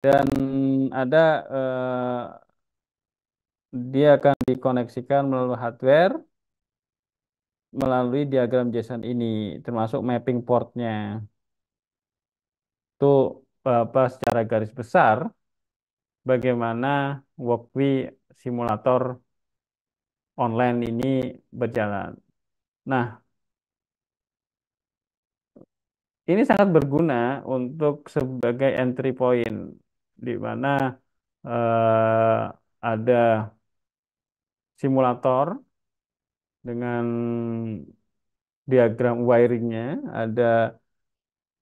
Dan ada dia akan dikoneksikan melalui hardware melalui diagram JSON ini, termasuk mapping portnya. Itu apa secara garis besar bagaimana Walkwie simulator online ini berjalan. Nah, ini sangat berguna untuk sebagai entry point di mana ada simulator dengan diagram wiringnya, ada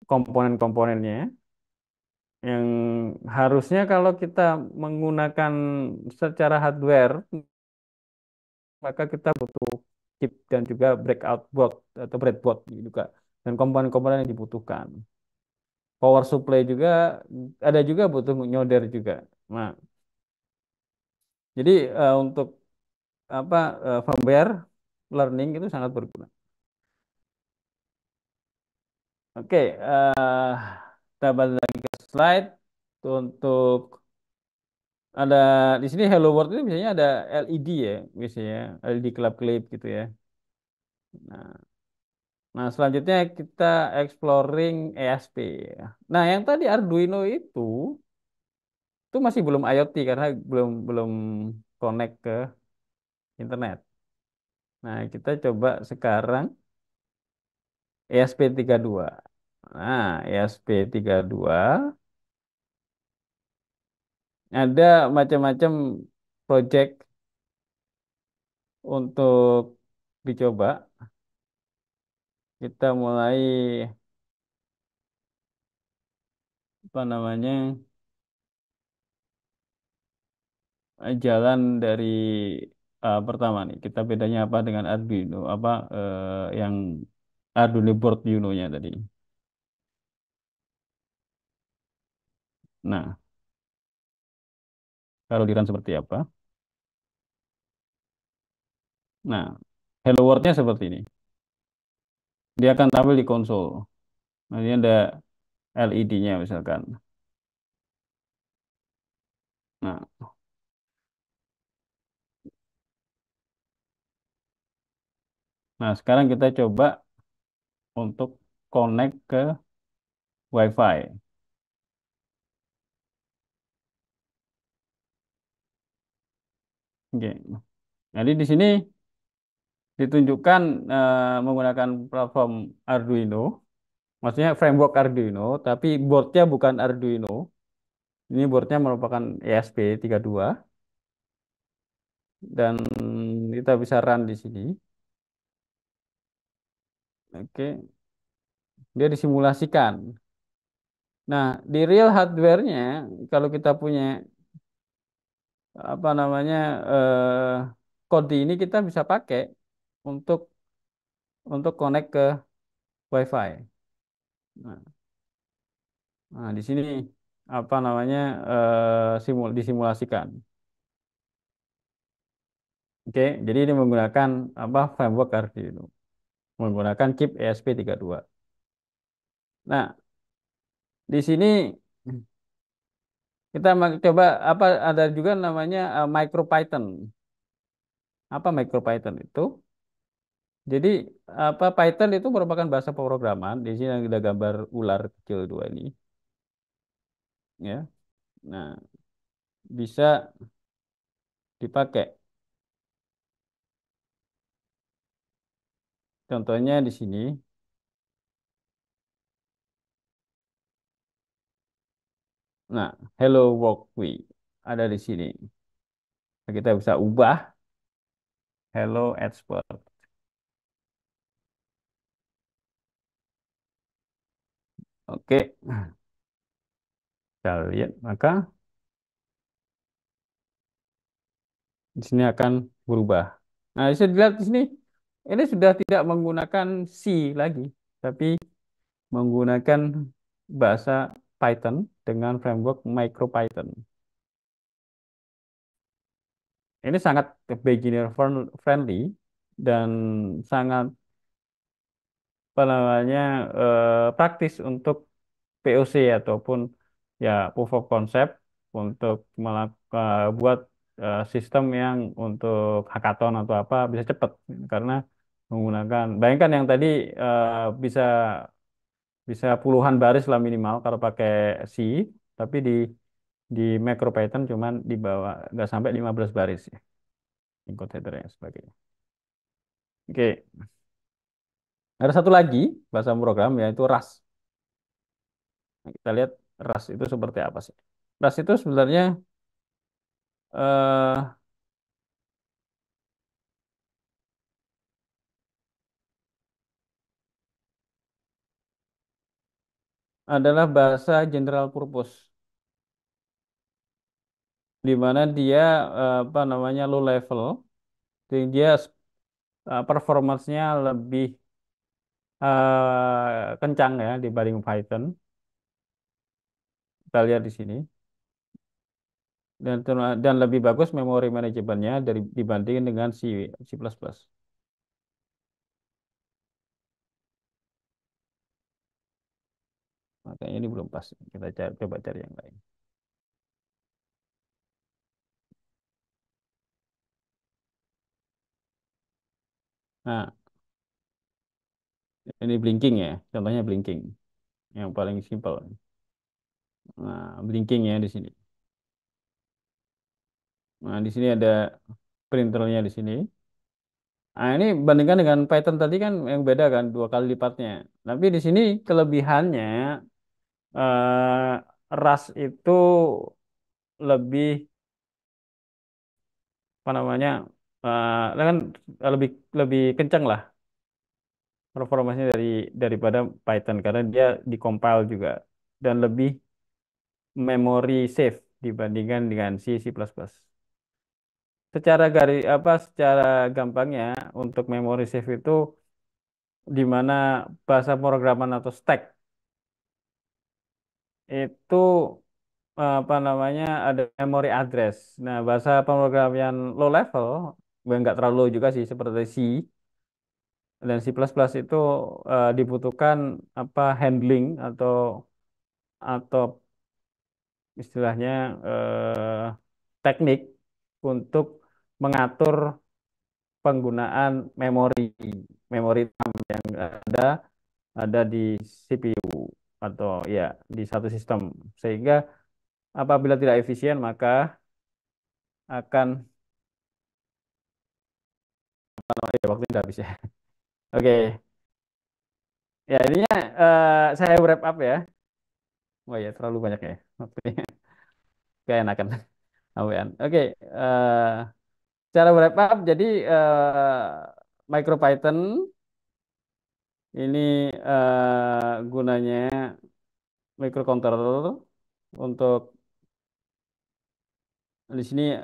komponen-komponennya yang harusnya kalau kita menggunakan secara hardware maka kita butuh chip dan juga breakout board atau breadboard juga dan komponen-komponen yang dibutuhkan. Power supply juga ada juga butuh nyoder juga. Nah, jadi untuk apa firmware learning itu sangat berguna. Oke, kita balik lagi ke slide. Untuk ada di sini Hello World itu biasanya ada LED ya, biasanya LED kelap-kelip gitu ya. Nah, nah, selanjutnya kita exploring ESP. Nah, yang tadi Arduino itu masih belum IoT karena belum belum connect ke internet. Nah, kita coba sekarang ESP32. Nah, ESP32 ada macam-macam project untuk dicoba. Kita mulai apa namanya jalan dari pertama nih. Kita bedanya apa dengan Arduino? Apa yang Arduino board Uno-nya tadi. Nah, kalau di run seperti apa? Nah, Hello World-nya seperti ini. Dia akan tampil di konsol. Nah, ini ada LED-nya misalkan. Nah, nah sekarang kita coba untuk connect ke WiFi. Oke. Jadi di sini ditunjukkan menggunakan platform Arduino, maksudnya framework Arduino, tapi boardnya bukan Arduino. Ini boardnya merupakan ESP32 dan kita bisa run di sini. Oke, dia disimulasikan. Nah, di real hardware-nya, kalau kita punya apa namanya kode ini kita bisa pakai untuk connect ke WiFi. Nah, nah, di sini apa namanya disimulasikan. Oke, jadi ini menggunakan apa framework Arduino, menggunakan chip ESP32. Nah, di sini kita coba apa ada juga namanya MicroPython. Apa MicroPython itu? Jadi apa Python itu merupakan bahasa pemrograman. Di sini ada gambar ular kecil dua ini, ya. Nah, bisa dipakai. Contohnya di sini. Nah, Hello Walkwie ada di sini. Nah, kita bisa ubah Hello Expert. Oke, kita lihat. Maka di sini akan berubah. Nah, bisa dilihat di sini. Ini sudah tidak menggunakan C lagi, tapi menggunakan bahasa Python dengan framework MicroPython. Ini sangat beginner friendly dan sangat apa namanya praktis untuk POC ataupun ya proof of concept untuk buat sistem yang untuk hackathon atau apa bisa cepat karena menggunakan bayangkan yang tadi bisa bisa puluhan baris lah minimal kalau pakai C, tapi di MicroPython cuman di bawah nggak sampai 15 baris ya, encode header dan sebagainya. Oke, ada satu lagi bahasa program yaitu Rust. Nah, kita lihat Rust itu seperti apa sih? Rust itu sebenarnya eh, adalah bahasa general purpose di mana dia apa namanya low level, jadi dia performance-nya lebih kencang ya dibanding Python. Kita lihat di sini. Dan lebih bagus memori manajemennya dibanding dengan C++. Makanya ini belum pas. Kita coba cari yang lain. Nah, ini blinking ya. Contohnya blinking yang paling simpel. Nah, blinking ya di sini. Nah, di sini ada printernya di sini. Nah, ini bandingkan dengan Python tadi kan yang beda kan, dua kali lipatnya. Tapi di sini kelebihannya Rust itu lebih apa namanya kan lebih lebih kencang lah performanya daripada Python karena dia dikompil juga dan lebih memory safe dibandingkan dengan C++. Secara gampangnya untuk memory safe itu di mana bahasa pemrograman atau stack itu apa namanya ada memory address. Nah, bahasa pemrograman yang low level nggak terlalu low juga sih seperti C dan C++ itu dibutuhkan apa handling atau istilahnya teknik untuk mengatur penggunaan memori RAM yang ada di CPU atau ya di satu sistem sehingga apabila tidak efisien maka akan ya waktu sudah habis ya. Oke, ya ininya saya wrap up ya. Wah ya terlalu banyak ya waktunya. Kayak enakan. Awean. Oke, cara wrap up jadi MicroPython ini gunanya microcontroller untuk di sini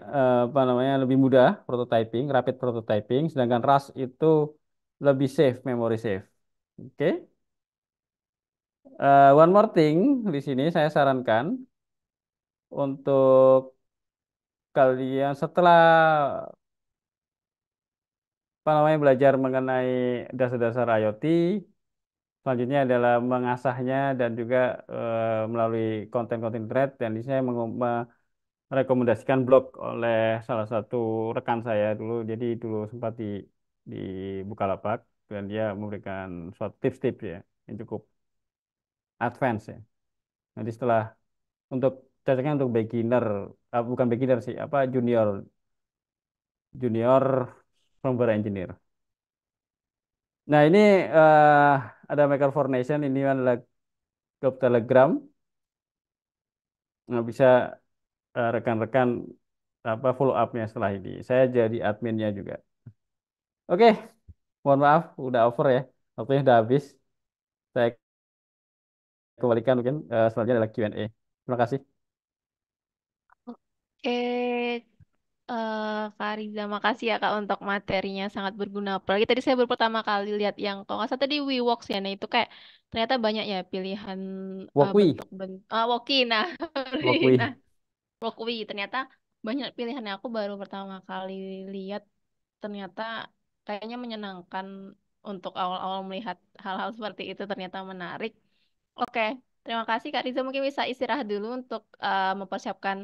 apa namanya lebih mudah prototyping, rapid prototyping, sedangkan Rust itu lebih safe, memory safe. Oke. One more thing di sini saya sarankan untuk kalian setelah apa namanya belajar mengenai dasar-dasar IoT, selanjutnya adalah mengasahnya dan juga melalui konten-konten thread dan di sini saya merekomendasikan blog oleh salah satu rekan saya dulu. Jadi dulu sempat di Bukalapak dan dia memberikan suatu tips-tips ya yang cukup advance ya. Nanti setelah untuk cocoknya untuk beginner, bukan beginner sih, apa junior junior firmware engineer. Nah ini ada Maker for Nation ini adalah grup Telegram. Nah, bisa rekan-rekan apa follow up-nya setelah ini. Saya jadi adminnya juga. Oke, mohon maaf udah over ya. Waktunya udah habis. Saya kembalikan mungkin selanjutnya adalah Q&A. Terima kasih. Eh, Kak Riza, makasih ya Kak untuk materinya sangat berguna. Apalagi tadi saya baru pertama kali lihat yang kalau nggak salah tadi WeWorks ya, nah itu kayak ternyata banyak ya pilihan Wokwi, bentuk-bentuk. Woki, nah, Wokwi. nah, Wokwi ternyata banyak pilihan yang aku baru pertama kali lihat. Ternyata kayaknya menyenangkan untuk awal-awal melihat hal-hal seperti itu ternyata menarik. Oke, Terima kasih Kak Riza. Mungkin bisa istirahat dulu untuk mempersiapkan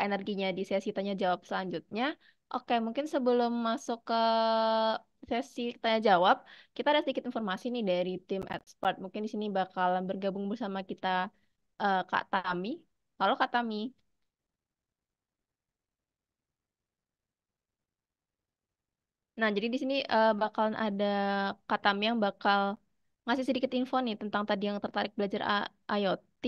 energinya di sesi tanya jawab selanjutnya. Oke, mungkin sebelum masuk ke sesi tanya jawab, kita ada sedikit informasi nih dari tim expert. Mungkin di sini bakalan bergabung bersama kita Kak Tami. Halo Kak Tami. Nah, jadi di sini bakalan ada Kak Tami yang bakal ngasih sedikit info nih tentang tadi yang tertarik belajar IoT.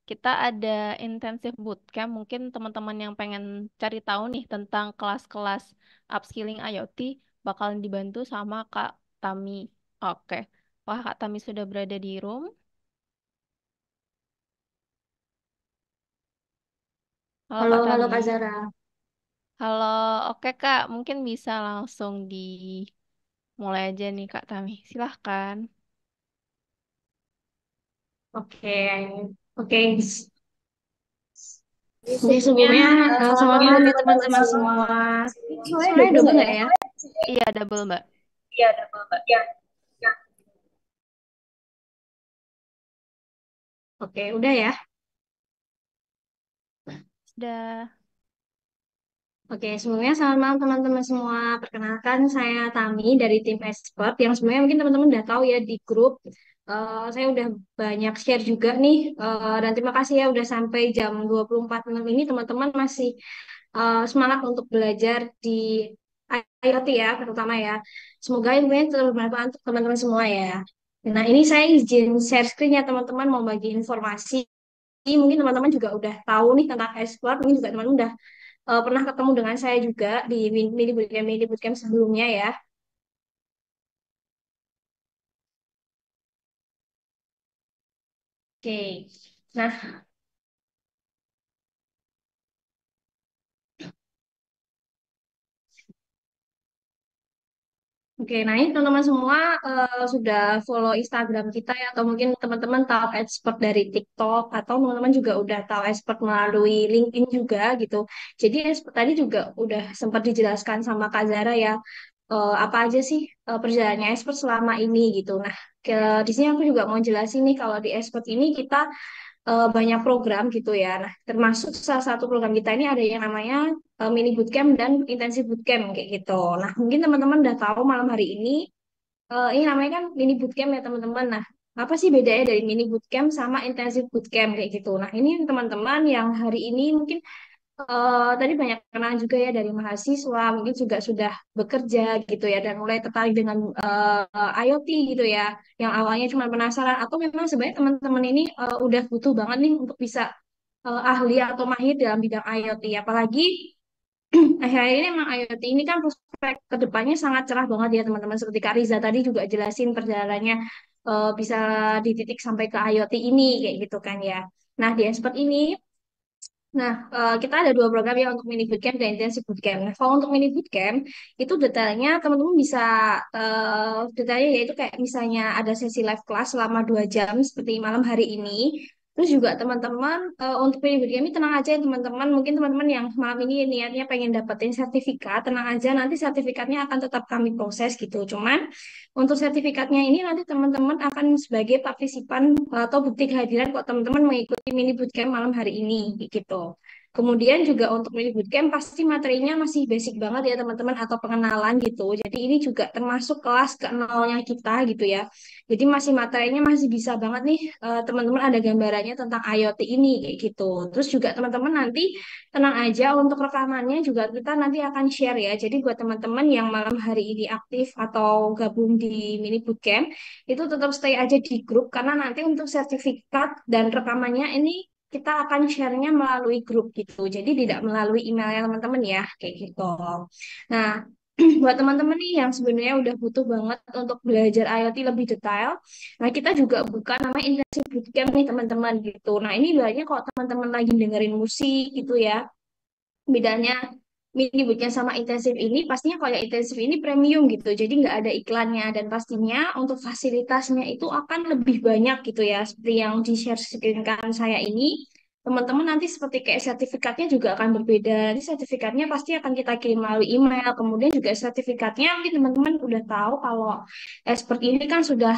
Kita ada intensive bootcamp. Mungkin teman-teman yang pengen cari tahu nih tentang kelas-kelas upskilling IoT bakalan dibantu sama Kak Tami. Oke. Wah, Kak Tami sudah berada di room. Halo Halo, Kak halo Tami. Kak Zara. Halo, oke Kak. Mungkin bisa langsung dimulai aja nih Kak Tami. Silahkan. Oke, oke. Oke, sebelumnya selamat malam ya teman-teman semua. Suaranya double nggak ya? Iya, double Mbak. Oke, udah ya. Sudah. Oke, sebelumnya selamat malam teman-teman semua. Perkenalkan saya Tami dari tim expert yang sebenarnya mungkin teman-teman udah tahu ya di grup. Saya udah banyak share juga nih. Dan terima kasih ya udah sampai jam 24.06 ini teman-teman masih semangat untuk belajar di IoT ya, terutama ya. Semoga ilmunya tetap bermanfaat untuk teman-teman semua ya. Nah, ini saya izin share screen ya teman-teman mau bagi informasi. Mungkin teman-teman juga udah tahu nih tentang expert, mungkin juga teman-teman udah pernah ketemu dengan saya juga di mini bootcamp sebelumnya ya. Oke. Nah, Oke, nah ini teman-teman semua sudah follow Instagram kita ya, atau mungkin teman-teman tahu expert dari TikTok, atau teman-teman juga udah tahu expert melalui LinkedIn juga gitu. Jadi expert tadi juga udah sempat dijelaskan sama Kak Zara ya, apa aja sih perjalanannya expert selama ini gitu. Nah, di sini aku juga mau jelasin nih kalau di expert ini kita banyak program gitu ya. Nah, termasuk salah satu program kita ini ada yang namanya mini bootcamp dan intensive bootcamp kayak gitu. Nah, mungkin teman-teman udah tahu malam hari ini namanya kan mini bootcamp ya teman-teman. Nah, apa sih bedanya dari mini bootcamp sama intensive bootcamp kayak gitu? Nah, ini teman-teman yang hari ini mungkin tadi banyak kenalan juga ya dari mahasiswa, mungkin juga sudah bekerja gitu ya, dan mulai tertarik dengan IoT gitu ya, yang awalnya cuma penasaran, atau memang sebenarnya teman-teman ini udah butuh banget nih untuk bisa ahli atau mahir dalam bidang IoT, apalagi akhir-akhir ini emang IoT ini kan prospek kedepannya sangat cerah banget ya teman-teman, seperti Kak Riza tadi juga jelasin perjalanannya bisa di titik sampai ke IoT ini kayak gitu kan ya. Nah, di expert ini Nah, kita ada dua program ya untuk mini bootcamp dan intensive bootcamp. Nah, kalau untuk mini bootcamp itu detailnya teman-teman bisa detailnya yaitu kayak misalnya ada sesi live class selama 2 jam seperti malam hari ini. Terus juga teman-teman untuk mini bootcamp ini tenang aja ya teman-teman. Mungkin teman-teman yang malam ini niatnya pengen dapetin sertifikat, tenang aja nanti sertifikatnya akan tetap kami proses gitu. Cuman untuk sertifikatnya ini nanti teman-teman akan sebagai partisipan atau bukti kehadiran kok teman-teman mengikuti mini bootcamp malam hari ini gitu. Kemudian juga untuk mini bootcamp pasti materinya masih basic banget ya teman-teman atau pengenalan gitu. Jadi ini juga termasuk kelas ke nolnya kita gitu ya. Jadi masih materinya masih bisa banget nih teman-teman ada gambarannya tentang IoT ini kayak gitu. Terus juga teman-teman nanti tenang aja untuk rekamannya juga kita nanti akan share ya. Jadi buat teman-teman yang malam hari ini aktif atau gabung di mini bootcamp itu tetap stay aja di grup karena nanti untuk sertifikat dan rekamannya ini kita akan share-nya melalui grup gitu. Jadi tidak melalui emailnya teman-teman ya, kayak gitu. Nah, buat teman-teman nih yang sebenarnya udah butuh banget untuk belajar IoT lebih detail, nah kita juga buka namanya intensive bootcamp nih teman-teman gitu. Nah, ini banyak kalau teman-teman lagi dengerin musik gitu ya. Bedanya mini bootcamp sama intensif ini pastinya kalau yang intensif ini premium gitu. Jadi nggak ada iklannya dan pastinya untuk fasilitasnya itu akan lebih banyak gitu ya. Seperti yang di-share screen kan saya ini. teman-teman nanti seperti kayak sertifikatnya juga akan berbeda. Nanti sertifikatnya pasti akan kita kirim melalui email. Kemudian juga sertifikatnya mungkin teman-teman udah tahu kalau expert ini kan sudah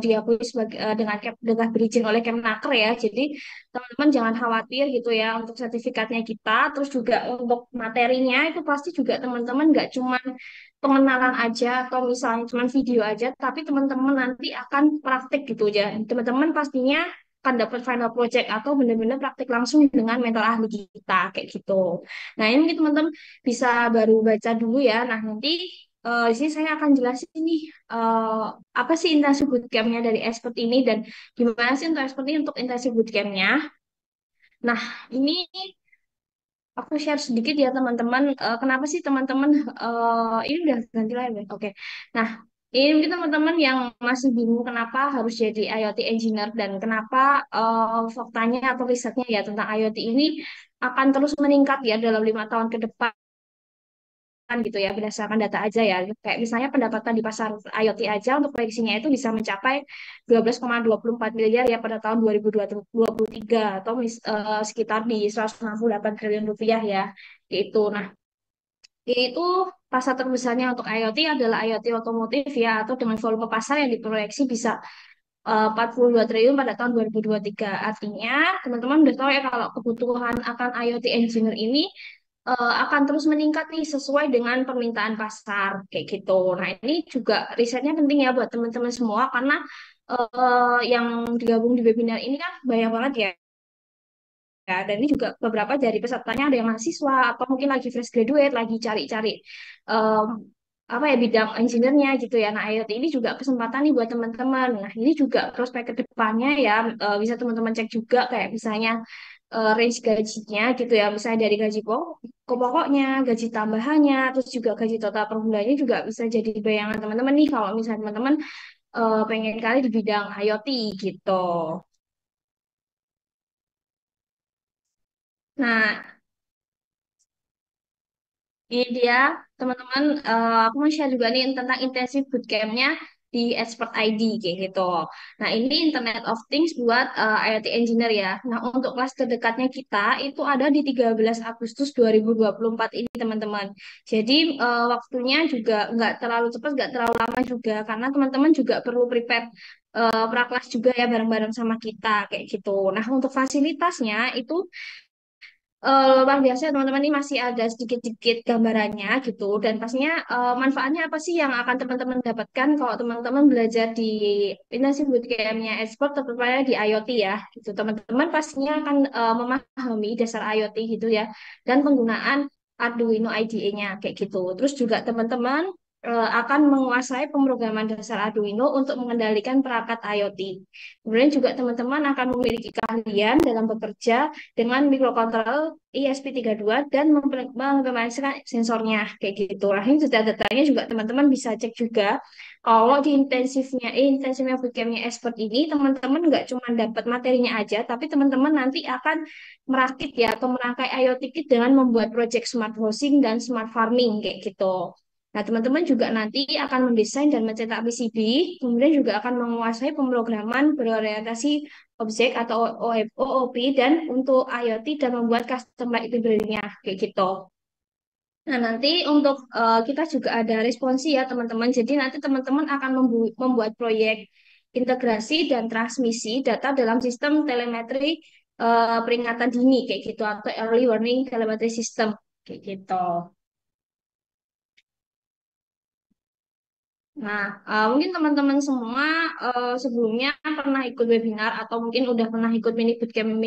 diakui sebagai dengan berizin oleh Kemnaker ya. Jadi teman-teman jangan khawatir gitu ya untuk sertifikatnya kita. Terus juga untuk materinya itu pasti juga teman-teman nggak cuma pengenalan aja atau misalnya cuma video aja, tapi teman-teman nanti akan praktik gitu ya. Teman-teman pastinya akan dapat final project atau benar-benar praktik langsung dengan mentor ahli kita kayak gitu. Nah, ini mungkin teman-teman bisa baru baca dulu ya. Nah, nanti di sini saya akan jelasin nih eh, apa sih intensif bootcampnya dari expert ini dan gimana sih untuk expert ini untuk intensif bootcampnya. Nah, ini aku share sedikit ya teman-teman. Kenapa sih teman-teman ini udah ganti lagi ya? Oke. Nah, ini mungkin teman-teman yang masih bingung kenapa harus jadi IoT engineer dan kenapa faktanya atau risetnya ya tentang IoT ini akan terus meningkat ya dalam 5 tahun ke depan gitu ya berdasarkan data aja ya. Kayak misalnya pendapatan di pasar IoT aja untuk prediksinya itu bisa mencapai 12,24 miliar ya pada tahun 2023 atau sekitar di 168 triliun rupiah ya. Gitu. Nah, itu pasar terbesarnya untuk IoT adalah IoT otomotif ya atau dengan volume pasar yang diproyeksi bisa 42 triliun pada tahun 2023. Artinya, teman-teman udah tahu ya kalau kebutuhan akan IoT engineer ini akan terus meningkat nih sesuai dengan permintaan pasar kayak gitu. Nah, ini juga risetnya penting ya buat teman-teman semua karena yang digabung di webinar ini kan banyak banget ya. Ya, dan ini juga beberapa dari pesertanya ada yang mahasiswa atau mungkin lagi fresh graduate, lagi cari-cari em, apa ya bidang engineer-nya gitu ya. Nah, IoT ini juga kesempatan nih buat teman-teman. Nah, ini juga prospek ke depannya ya bisa teman-teman cek juga kayak misalnya range gajinya gitu ya. Misalnya dari gaji pokoknya, gaji tambahannya, terus juga gaji total per bulannya juga bisa jadi bayangan teman-teman nih kalau misalnya teman-teman pengen kali di bidang IoT gitu. Nah, ini dia, teman-teman. Aku mau share juga nih tentang intensif bootcampnya di Expert ID kayak gitu. Nah, ini Internet of Things buat IoT Engineer ya. Nah, untuk kelas terdekatnya kita itu ada di 13 Agustus 2024 ini, teman-teman. Jadi, waktunya juga nggak terlalu cepat, nggak terlalu lama juga. Karena teman-teman juga perlu prepare praklas juga ya bareng-bareng sama kita kayak gitu. Nah, untuk fasilitasnya itu luar biasa ya, teman-teman ini masih ada sedikit-sedikit gambarannya gitu dan pastinya manfaatnya apa sih yang akan teman-teman dapatkan kalau teman-teman belajar di Intensif Bootcamp-nya Expert terutama di IoT ya gitu teman-teman pastinya akan memahami dasar IoT gitu ya dan penggunaan Arduino IDE-nya kayak gitu terus juga teman-teman akan menguasai pemrograman dasar Arduino untuk mengendalikan perangkat IoT. Kemudian juga teman-teman akan memiliki keahlian dalam bekerja dengan mikrokontroler ESP32 dan mengimplementasikan sensornya kayak gitu. Nah, ini data-datanya juga teman-teman bisa cek juga. Kalau di intensifnya bootcampnya expert ini, teman-teman nggak cuma dapat materinya aja, tapi teman-teman nanti akan merakit ya atau merangkai IoT kit dengan membuat project smart housing dan smart farming kayak gitu. Nah, teman-teman juga nanti akan mendesain dan mencetak PCB, kemudian juga akan menguasai pemrograman berorientasi objek atau OOP dan untuk IoT dan membuat custom library-nya kayak gitu. Nah, nanti untuk kita juga ada responsi ya teman-teman. Jadi nanti teman-teman akan membuat proyek integrasi dan transmisi data dalam sistem telemetri peringatan dini kayak gitu atau early warning telemetry system kayak gitu. Nah, mungkin teman-teman semua sebelumnya pernah ikut webinar atau mungkin udah pernah ikut mini bootcamp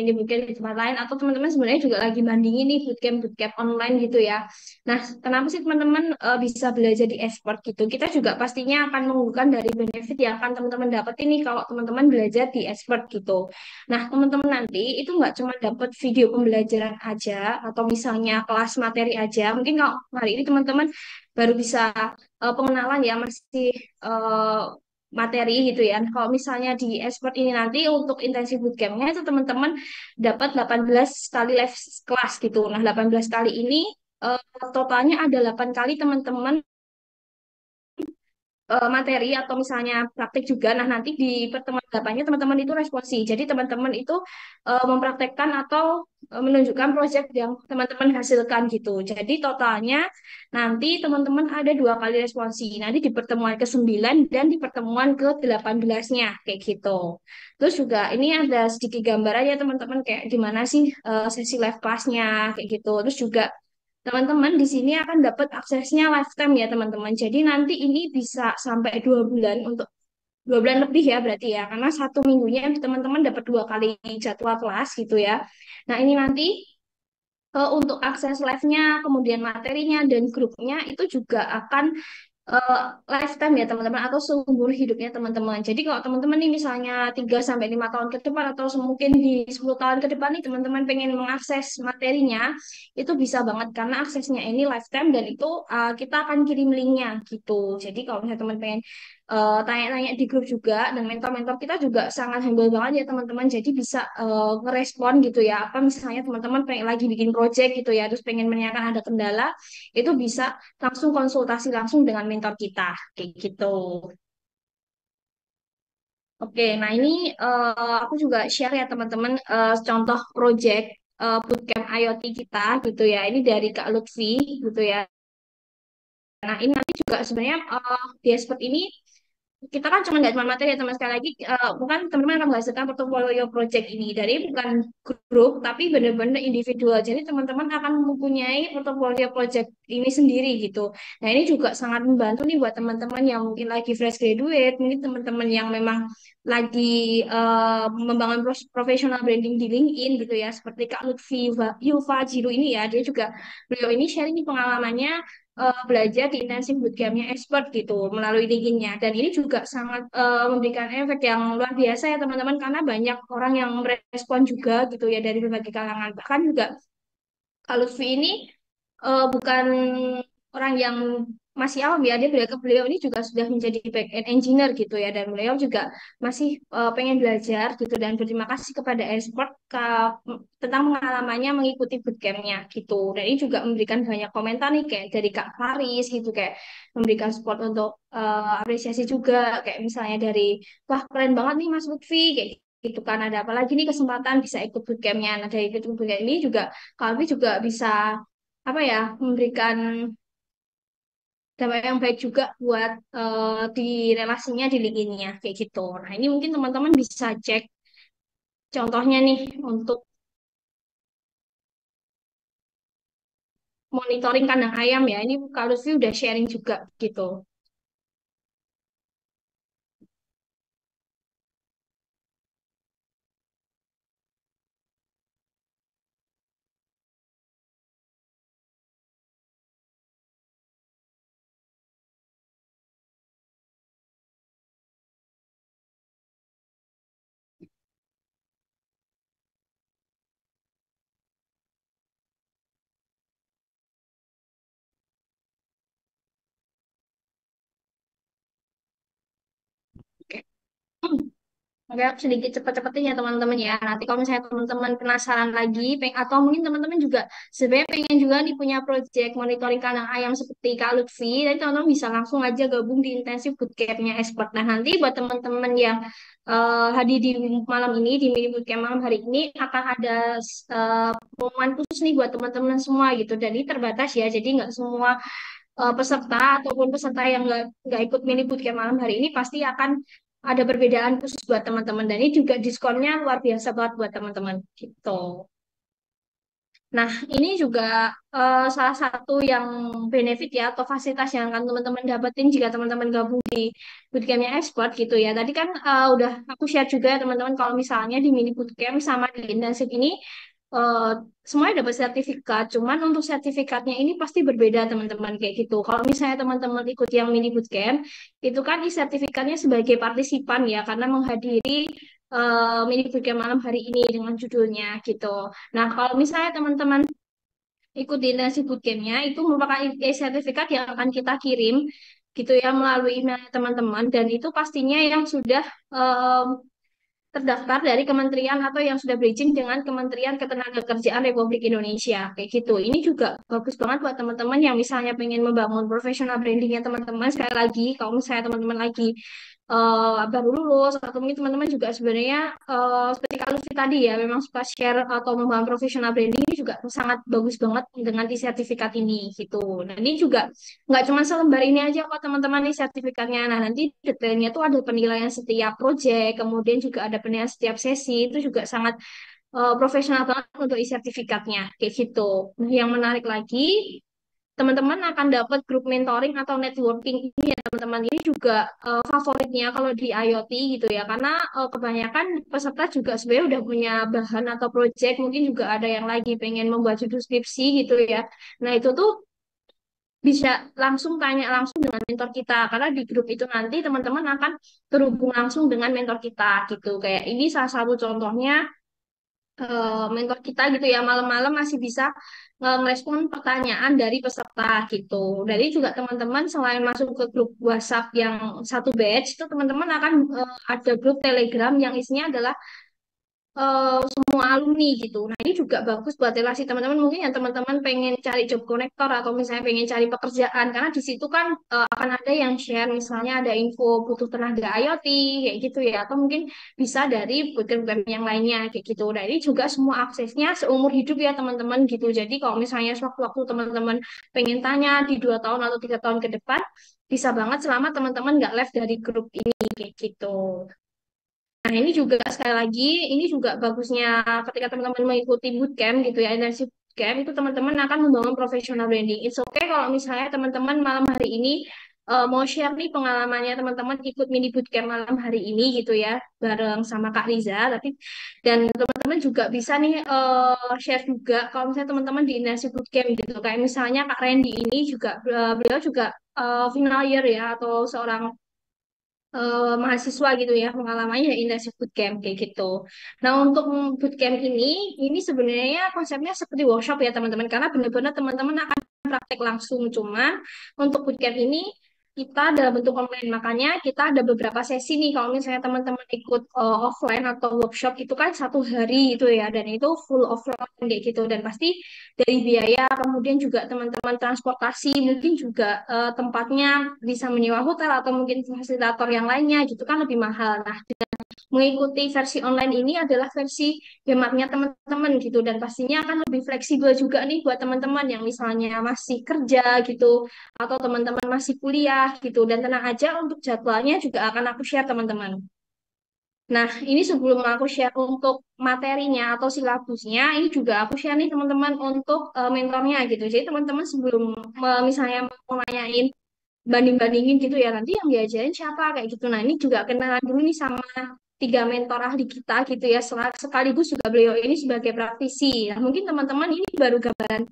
di tempat lain atau teman-teman sebenarnya juga lagi bandingin nih bootcamp online gitu ya. Nah, kenapa sih teman-teman bisa belajar di expert gitu? Kita juga pastinya akan mengunggulkan dari benefit yang akan teman-teman dapat ini kalau teman-teman belajar di expert gitu. Nah, teman-teman nanti itu nggak cuma dapat video pembelajaran aja atau misalnya kelas materi aja. Mungkin kalau hari ini teman-teman baru bisa pengenalan ya masih eh, materi gitu ya. Kalau misalnya di expert ini nanti untuk intensif bootcampnya itu teman-teman dapat 18 kali live kelas gitu. Nah, 18 kali ini totalnya ada 8 kali teman-teman materi atau misalnya praktik juga. Nah, nanti di pertemuan delapannya teman-teman itu responsi. Jadi teman-teman itu mempraktekkan atau menunjukkan proyek yang teman-teman hasilkan gitu. Jadi totalnya nanti teman-teman ada 2 kali responsi. Nanti di pertemuan ke-9 dan di pertemuan ke-18-nya kayak gitu. Terus juga ini ada sedikit gambarannya teman-teman kayak gimana sih sesi live class-nya kayak gitu. Terus juga teman-teman di sini akan dapat aksesnya lifetime ya teman-teman. Jadi nanti ini bisa sampai 2 bulan untuk 2 bulan lebih ya berarti ya. Karena satu minggunya teman-teman dapat 2 kali jadwal kelas gitu ya. Nah ini nanti untuk akses live-nya, kemudian materinya dan grupnya itu juga akan eh, lifetime ya teman-teman atau seumur hidupnya teman-teman. Jadi kalau teman-teman nih misalnya 3 sampai 5 tahun ke depan atau mungkin di 10 tahun ke depan nih teman-teman pengen mengakses materinya itu bisa banget karena aksesnya ini lifetime dan itu kita akan kirim linknya gitu. Jadi kalau misalnya teman pengen tanya-tanya di grup juga dan mentor-mentor kita juga sangat humble banget ya teman-teman. Jadi bisa ngerespon gitu ya. Apa misalnya teman-teman pengen lagi bikin project gitu ya, terus pengen menanyakan ada kendala, itu bisa langsung konsultasi langsung dengan mentor kita kayak gitu. Oke, nah ini aku juga share ya teman-teman contoh project bootcamp IoT kita gitu ya. Ini dari Kak Lutfi gitu ya. Nah ini nanti juga sebenarnya di expert ini kita kan cuma nggak cuma materi ya teman sekali lagi bukan teman-teman akan menghasilkan portofolio project ini dari bukan grup tapi benar-benar individual jadi teman-teman akan mempunyai portofolio project ini sendiri gitu nah ini juga sangat membantu nih buat teman-teman yang mungkin lagi fresh graduate mungkin teman-teman yang memang lagi membangun professional branding di LinkedIn gitu ya seperti Kak Lutfi Yufa Jiru ini ya dia juga beliau ini sharing pengalamannya belajar di intensif bootcampnya expert gitu melalui LinkedIn-nya dan ini juga sangat memberikan efek yang luar biasa ya teman-teman karena banyak orang yang merespon juga gitu ya dari berbagai kalangan bahkan juga kalau Lutfi ini bukan orang yang masih awam ya, dia beliau ini juga sudah menjadi back end engineer gitu ya, dan beliau juga masih pengen belajar gitu dan berterima kasih kepada expert tentang pengalamannya mengikuti bootcampnya gitu. Dan ini juga memberikan banyak komentar nih kayak dari Kak Faris gitu kayak memberikan support untuk apresiasi juga kayak misalnya dari wah keren banget nih Mas Lutfi kayak gitu kan ada apa lagi nih kesempatan bisa ikut bootcampnya. Nah dari ikut bootcamp ini juga Kalvi juga bisa apa ya memberikan dampak yang baik juga buat di relasinya di LinkedIn-nya kayak gitu. Nah ini mungkin teman-teman bisa cek contohnya nih untuk monitoring kandang ayam ya. Ini Kak Lutfi udah sharing juga gitu. Oke. Oke, aku sedikit cepet-cepetin ya teman-teman ya. Nanti kalau misalnya teman-teman penasaran lagi, atau mungkin teman-teman juga sebenarnya pengen juga nih punya project monitoring kandang ayam seperti Kak Lutfi, jadi teman-teman bisa langsung aja gabung di intensif bootcampnya expert. Nah nanti buat teman-teman yang hadir di malam ini, di mini bootcamp malam hari ini, akan ada pengumuman khusus nih buat teman-teman semua gitu. Dan ini terbatas ya, jadi nggak semua peserta ataupun peserta yang nggak ikut mini bootcamp malam hari ini pasti akan ada perbedaan khusus buat teman-teman dan ini juga diskonnya luar biasa banget buat teman-teman gitu. Nah, ini juga salah satu yang benefit ya atau fasilitas yang akan teman-teman dapetin jika teman-teman gabung di bootcampnya expert gitu ya. Tadi kan udah aku share juga ya teman-teman kalau misalnya di mini bootcamp sama di intensif ini eh, semuanya dapat sertifikat. Cuman untuk sertifikatnya ini pasti berbeda teman-teman kayak gitu. Kalau misalnya teman-teman ikut yang mini bootcamp, itu kan sertifikatnya sebagai partisipan ya karena menghadiri mini bootcamp malam hari ini dengan judulnya gitu. Nah, kalau misalnya teman-teman ikut di nasi bootcampnya itu merupakan sertifikat yang akan kita kirim gitu ya melalui email teman-teman dan itu pastinya yang sudah terdaftar dari kementerian atau yang sudah berizin dengan Kementerian Ketenagakerjaan Republik Indonesia kayak gitu. Ini juga bagus banget buat teman-teman yang misalnya pengen membangun professional brandingnya teman-teman. Sekali lagi, kalau misalnya teman-teman lagi baru lulus atau mungkin teman-teman juga sebenarnya seperti Kak Lutfi tadi ya memang suka share atau membangun professional branding ini juga sangat bagus banget dengan di sertifikat ini gitu. Nah ini juga nggak cuma selembar ini aja kok teman-teman nih sertifikatnya. Nah nanti detailnya tuh ada penilaian setiap project, kemudian juga ada penilaian setiap sesi itu juga sangat profesional banget untuk sertifikatnya kayak gitu. Nah yang menarik lagi teman-teman akan dapat grup mentoring atau networking ini ya teman-teman ini juga favoritnya kalau di IoT gitu ya karena kebanyakan peserta juga sebenarnya udah punya bahan atau project mungkin juga ada yang lagi pengen membuat judul skripsi gitu ya nah itu tuh bisa langsung tanya langsung dengan mentor kita karena di grup itu nanti teman-teman akan terhubung langsung dengan mentor kita gitu kayak ini salah satu contohnya mentor kita gitu ya malam-malam masih bisa ngerespon pertanyaan dari peserta gitu. Jadi juga teman-teman selain masuk ke grup WhatsApp yang satu batch itu teman-teman akan ada grup Telegram yang isinya adalah semua alumni gitu. Nah, ini juga bagus buat relasi teman-teman. Mungkin yang teman-teman pengen cari job connector atau misalnya pengen cari pekerjaan karena di situ kan akan ada yang share misalnya ada info butuh tenaga IoT kayak gitu ya atau mungkin bisa dari program-program yang lainnya kayak gitu. Nah, ini juga semua aksesnya seumur hidup ya teman-teman gitu. Jadi kalau misalnya sewaktu-waktu teman-teman pengen tanya di 2 tahun atau 3 tahun ke depan bisa banget selama teman-teman nggak left dari grup ini kayak gitu. Nah, ini juga sekali lagi, ini juga bagusnya ketika teman-teman mengikuti bootcamp gitu ya, internship bootcamp, itu teman-teman akan membangun professional branding. It's okay kalau misalnya teman-teman malam hari ini mau share nih pengalamannya teman-teman ikut mini bootcamp malam hari ini gitu ya, bareng sama Kak Riza. Tapi dan teman-teman juga bisa nih share juga kalau misalnya teman-teman di internship bootcamp gitu. Kayak misalnya Kak Randy ini juga beliau juga final year ya atau seorang mahasiswa gitu ya pengalamannya internship bootcamp kayak gitu. Nah untuk bootcamp ini sebenarnya konsepnya seperti workshop ya teman-teman karena benar-benar teman-teman akan praktek langsung cuma untuk bootcamp ini kita dalam bentuk online makanya kita ada beberapa sesi nih kalau misalnya teman-teman ikut offline atau workshop itu kan 1 hari itu ya dan itu full offline kayak gitu dan pasti dari biaya kemudian juga teman-teman transportasi mungkin juga tempatnya bisa menyewa hotel atau mungkin fasilitator yang lainnya gitu kan lebih mahal. Nah, mengikuti versi online ini adalah versi hematnya teman-teman gitu dan pastinya akan lebih fleksibel juga nih buat teman-teman yang misalnya masih kerja gitu atau teman-teman masih kuliah gitu dan tenang aja untuk jadwalnya juga akan aku share teman-teman. Nah, ini sebelum aku share untuk materinya atau silabusnya, ini juga aku share nih teman-teman untuk mentornya gitu. Jadi teman-teman sebelum misalnya mau nanyain banding-bandingin gitu ya, nanti yang diajarin siapa kayak gitu. Nah, ini juga kenalan dulu nih sama 3 mentor ahli kita gitu ya. Sekaligus juga beliau ini sebagai praktisi. Nah, mungkin teman-teman ini baru gambaran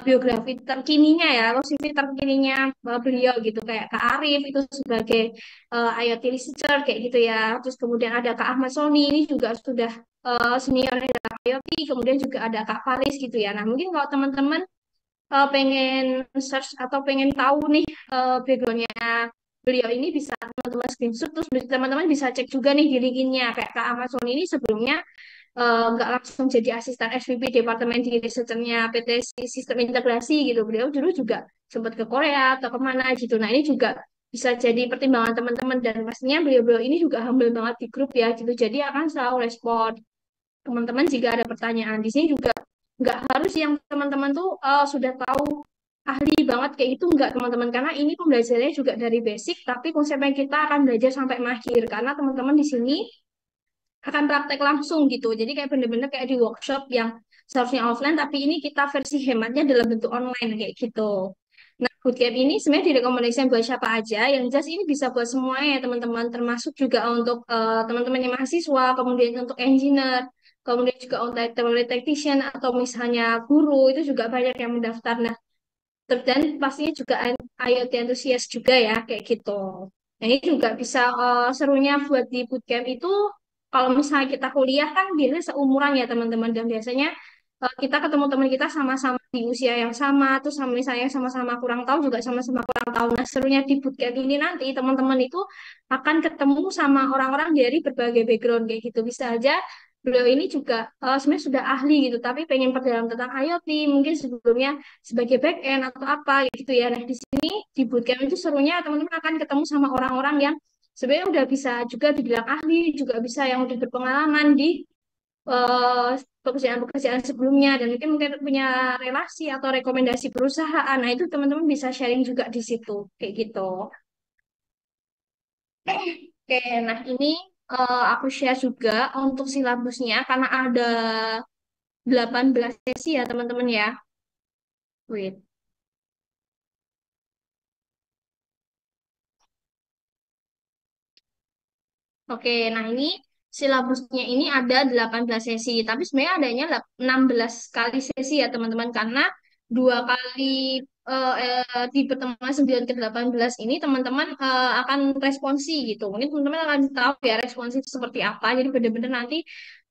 biografi terkininya ya, atau CV terkininya beliau gitu kayak Kak Arif itu sebagai IoT researcher kayak gitu ya. Terus kemudian ada Kak Ahmad Soni ini juga sudah senior dalam IoT, kemudian juga ada Kak Faris gitu ya. Nah, mungkin kalau teman-teman pengen search atau pengen tahu nih backgroundnya beliau ini bisa teman-teman screenshot terus teman-teman bisa cek juga nih di LinkedIn-nya kayak Kak Ahmad Soni ini sebelumnya nggak langsung jadi asisten SVP Departemen di Research-nya PT Sistem Integrasi gitu. Beliau dulu juga sempat ke Korea atau kemana gitu. Nah ini juga bisa jadi pertimbangan teman-teman dan pastinya beliau-beliau ini juga humble banget di grup ya gitu. Jadi akan selalu respon teman-teman jika ada pertanyaan. Di sini juga nggak harus yang teman-teman tuh sudah tahu ahli banget kayak itu nggak teman-teman karena ini pembelajarannya juga dari basic tapi konsepnya kita akan belajar sampai mahir karena teman-teman di sini akan praktek langsung gitu. Jadi kayak bener-bener kayak di workshop yang seharusnya offline, tapi ini kita versi hematnya dalam bentuk online kayak gitu. Nah, bootcamp ini sebenarnya direkomendasikan buat siapa aja. Yang jelas ini bisa buat semuanya ya teman-teman, termasuk juga untuk teman-teman yang mahasiswa, kemudian untuk engineer, kemudian juga untuk technician atau misalnya guru itu juga banyak yang mendaftar. Nah, dan pastinya juga IoT enthusiast juga ya kayak gitu. Nah, ini juga bisa serunya buat di bootcamp itu kalau misalnya kita kuliah kan biasanya seumuran ya teman-teman dan biasanya kita ketemu teman kita sama-sama di usia yang sama, terus sama misalnya sama-sama kurang tahu juga sama-sama kurang tahu. Nah, serunya di bootcamp ini nanti teman-teman itu akan ketemu sama orang-orang dari berbagai background kayak gitu. Bisa aja beliau ini juga sebenarnya sudah ahli gitu, tapi pengen perdalam tentang IoT, mungkin sebelumnya sebagai back end atau apa gitu ya. Nah, di sini di bootcamp itu serunya teman-teman akan ketemu sama orang-orang yang sebenarnya udah bisa juga dibilang ahli, juga bisa yang udah berpengalaman di eh, pekerjaan-pekerjaan sebelumnya dan mungkin punya relasi atau rekomendasi perusahaan. Nah, itu teman-teman bisa sharing juga di situ kayak gitu. Oke, nah ini aku share juga untuk silabusnya karena ada 18 sesi ya teman-teman ya. Wait. Oke, nah ini silabusnya ini ada 18 sesi, tapi sebenarnya adanya 16 kali sesi ya teman-teman, karena dua kali di pertemuan 9 ke 18 ini teman-teman akan responsi gitu. Mungkin teman-teman akan tahu ya responsi itu seperti apa, jadi benar-benar nanti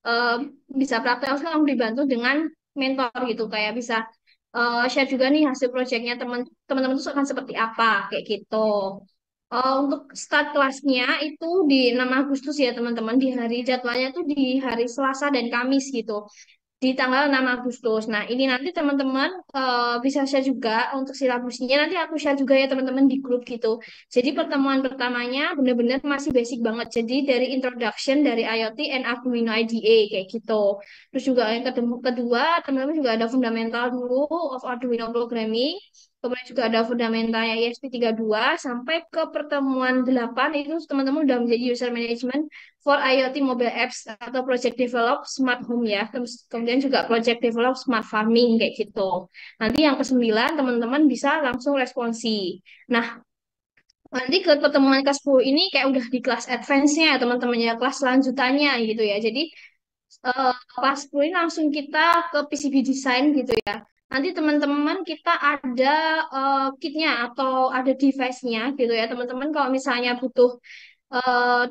eh, bisa praktek langsung dibantu dengan mentor gitu, kayak bisa share juga nih hasil proyeknya teman-teman itu akan seperti apa, kayak gitu. Untuk start kelasnya itu di 6 Agustus ya teman-teman. Di hari jadwalnya itu di hari Selasa dan Kamis gitu. Di tanggal 6 Agustus. Nah, ini nanti teman-teman bisa share juga untuk silabusnya. Nanti aku share juga ya teman-teman di grup gitu. Jadi pertemuan pertamanya benar-benar masih basic banget. Jadi dari introduction dari IoT and Arduino IDE kayak gitu. Terus juga yang kedua, teman-teman juga ada fundamental dulu of Arduino programming. Kemudian juga ada fundamentalnya ESP32 sampai ke pertemuan 8 itu teman-teman udah menjadi user management for IoT mobile apps atau project develop smart home ya. Terus kemudian juga project develop smart farming kayak gitu. Nanti yang ke-9 teman-teman bisa langsung responsi. Nah, nanti ke pertemuan ke-10 ini kayak udah di kelas advance-nya ya teman-teman ya, kelas lanjutannya gitu ya. Jadi kelas 10 ini langsung kita ke PCB design gitu ya. Nanti teman-teman kita ada kitnya atau ada device-nya gitu ya. Teman-teman kalau misalnya butuh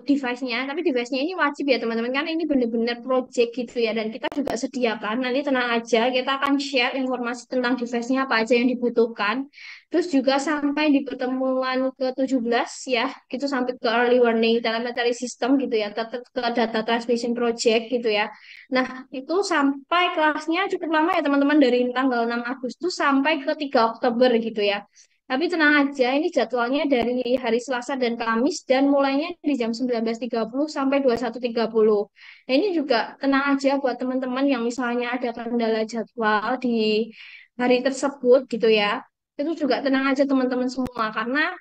device-nya, tapi device-nya ini wajib ya teman-teman, kan ini benar-benar project gitu ya, dan kita juga sediakan, nanti tenang aja, kita akan share informasi tentang device-nya apa aja yang dibutuhkan, terus juga sampai di pertemuan ke-17 ya, gitu sampai ke early warning telemetry system gitu ya, ke data transmission project gitu ya. Nah, itu sampai kelasnya cukup lama ya teman-teman, dari tanggal 6 Agustus sampai ke 3 Oktober gitu ya. Tapi tenang aja, ini jadwalnya dari hari Selasa dan Kamis dan mulainya di jam 19.30 sampai 21.30. Nah, ini juga tenang aja buat teman-teman yang misalnya ada kendala jadwal di hari tersebut gitu ya. Itu juga tenang aja teman-teman semua karena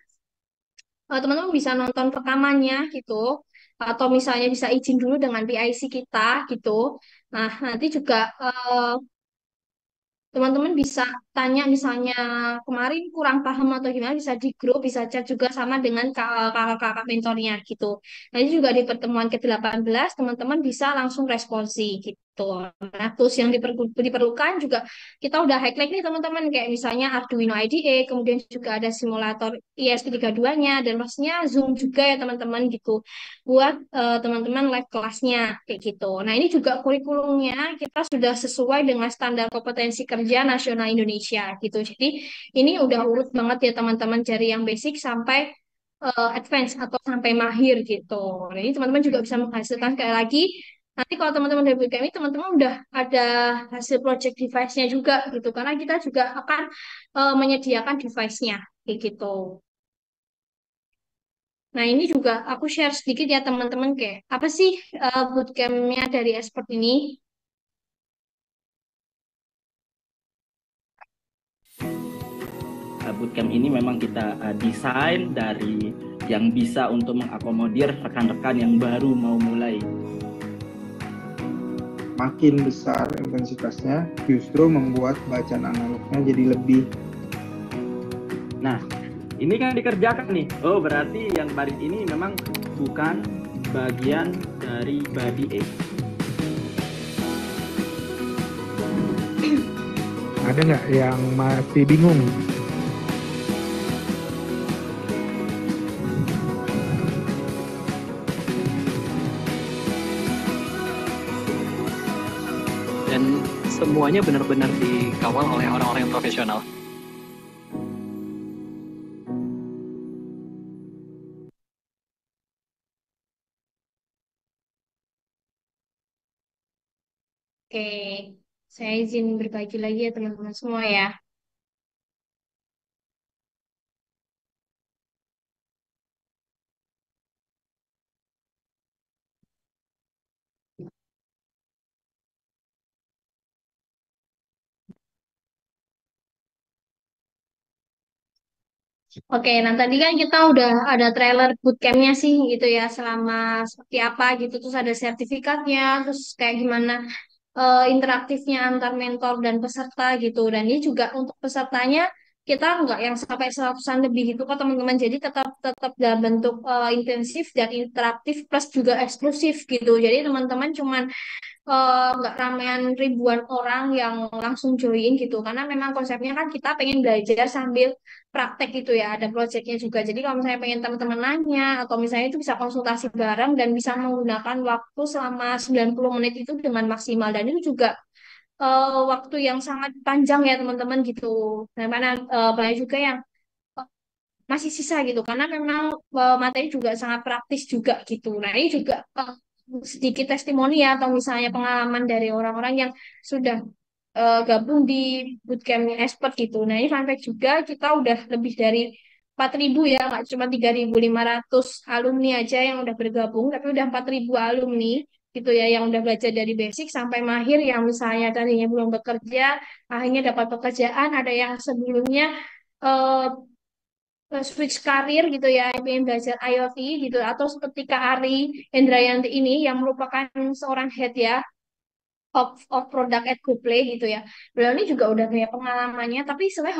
teman-teman bisa nonton rekamannya gitu atau misalnya bisa izin dulu dengan PIC kita gitu. Nah, nanti juga teman-teman bisa tanya misalnya kemarin kurang paham atau gimana bisa di grup, bisa chat juga sama dengan kakak-kakak mentornya gitu. Nanti juga di pertemuan ke-18 teman-teman bisa langsung responsi gitu. Nah, tools yang diperlukan juga kita udah highlight nih teman-teman kayak misalnya Arduino IDE, kemudian juga ada simulator ESP32-nya dan pastinya Zoom juga ya teman-teman gitu buat teman-teman live kelasnya kayak gitu. Nah, ini juga kurikulumnya kita sudah sesuai dengan standar kompetensi kerja nasional Indonesia gitu. Jadi ini udah urut banget ya teman-teman dari yang basic sampai advance atau sampai mahir gitu. Nah, ini teman-teman juga bisa menghasilkan kayak lagi. Nanti kalau teman-teman dari kami, teman-teman udah ada hasil project device-nya juga gitu. Karena kita juga akan menyediakan device-nya kayak gitu. Nah, ini juga aku share sedikit ya teman-teman kayak apa sih bootcamp-nya dari expert ini? Bootcamp ini memang kita desain dari yang bisa untuk mengakomodir rekan-rekan yang baru mau mulai. Makin besar intensitasnya, justru membuat bacaan analognya jadi lebih. Nah, ini kan dikerjakan nih. Oh, berarti yang baris ini memang bukan bagian dari body A. Ada nggak yang masih bingung? Dan semuanya benar-benar dikawal oleh orang-orang yang profesional. Oke, saya izin berbagi lagi ya teman-teman semua ya. Oke, nah tadi kan kita udah ada trailer bootcampnya sih gitu ya, selama seperti apa gitu, terus ada sertifikatnya, terus kayak gimana interaktifnya antar mentor dan peserta gitu. Dan ini juga untuk pesertanya kita nggak yang sampai 100-an lebih gitu kok teman-teman. Jadi tetap tetap dalam bentuk intensif dan interaktif plus juga eksklusif gitu. Jadi teman-teman cuman nggak ramean ribuan orang yang langsung join gitu karena memang konsepnya kan kita pengen belajar sambil praktek gitu ya, ada projectnya juga. Jadi kalau misalnya pengen teman-teman nanya atau misalnya itu bisa konsultasi bareng dan bisa menggunakan waktu selama 90 menit itu dengan maksimal, dan itu juga waktu yang sangat panjang ya teman-teman gitu. Nah, mana banyak juga yang eh, masih sisa gitu karena memang materi juga sangat praktis juga gitu. Nah, ini juga sedikit testimoni ya atau misalnya pengalaman dari orang-orang yang sudah gabung di bootcamp expert gitu. Nah, ini fun fact juga kita udah lebih dari 4.000 ya, nggak cuma 3.500 alumni aja yang udah bergabung, tapi udah 4.000 alumni gitu ya yang udah belajar dari basic sampai mahir, yang misalnya tadinya belum bekerja akhirnya dapat pekerjaan, ada yang sebelumnya eh, switch karir gitu ya, pengen belajar IoT gitu, atau seperti Kak Ari Hendrayanti ini yang merupakan seorang head ya of product at GoPlay gitu ya. Beliau ini juga udah punya pengalamannya, tapi sebenarnya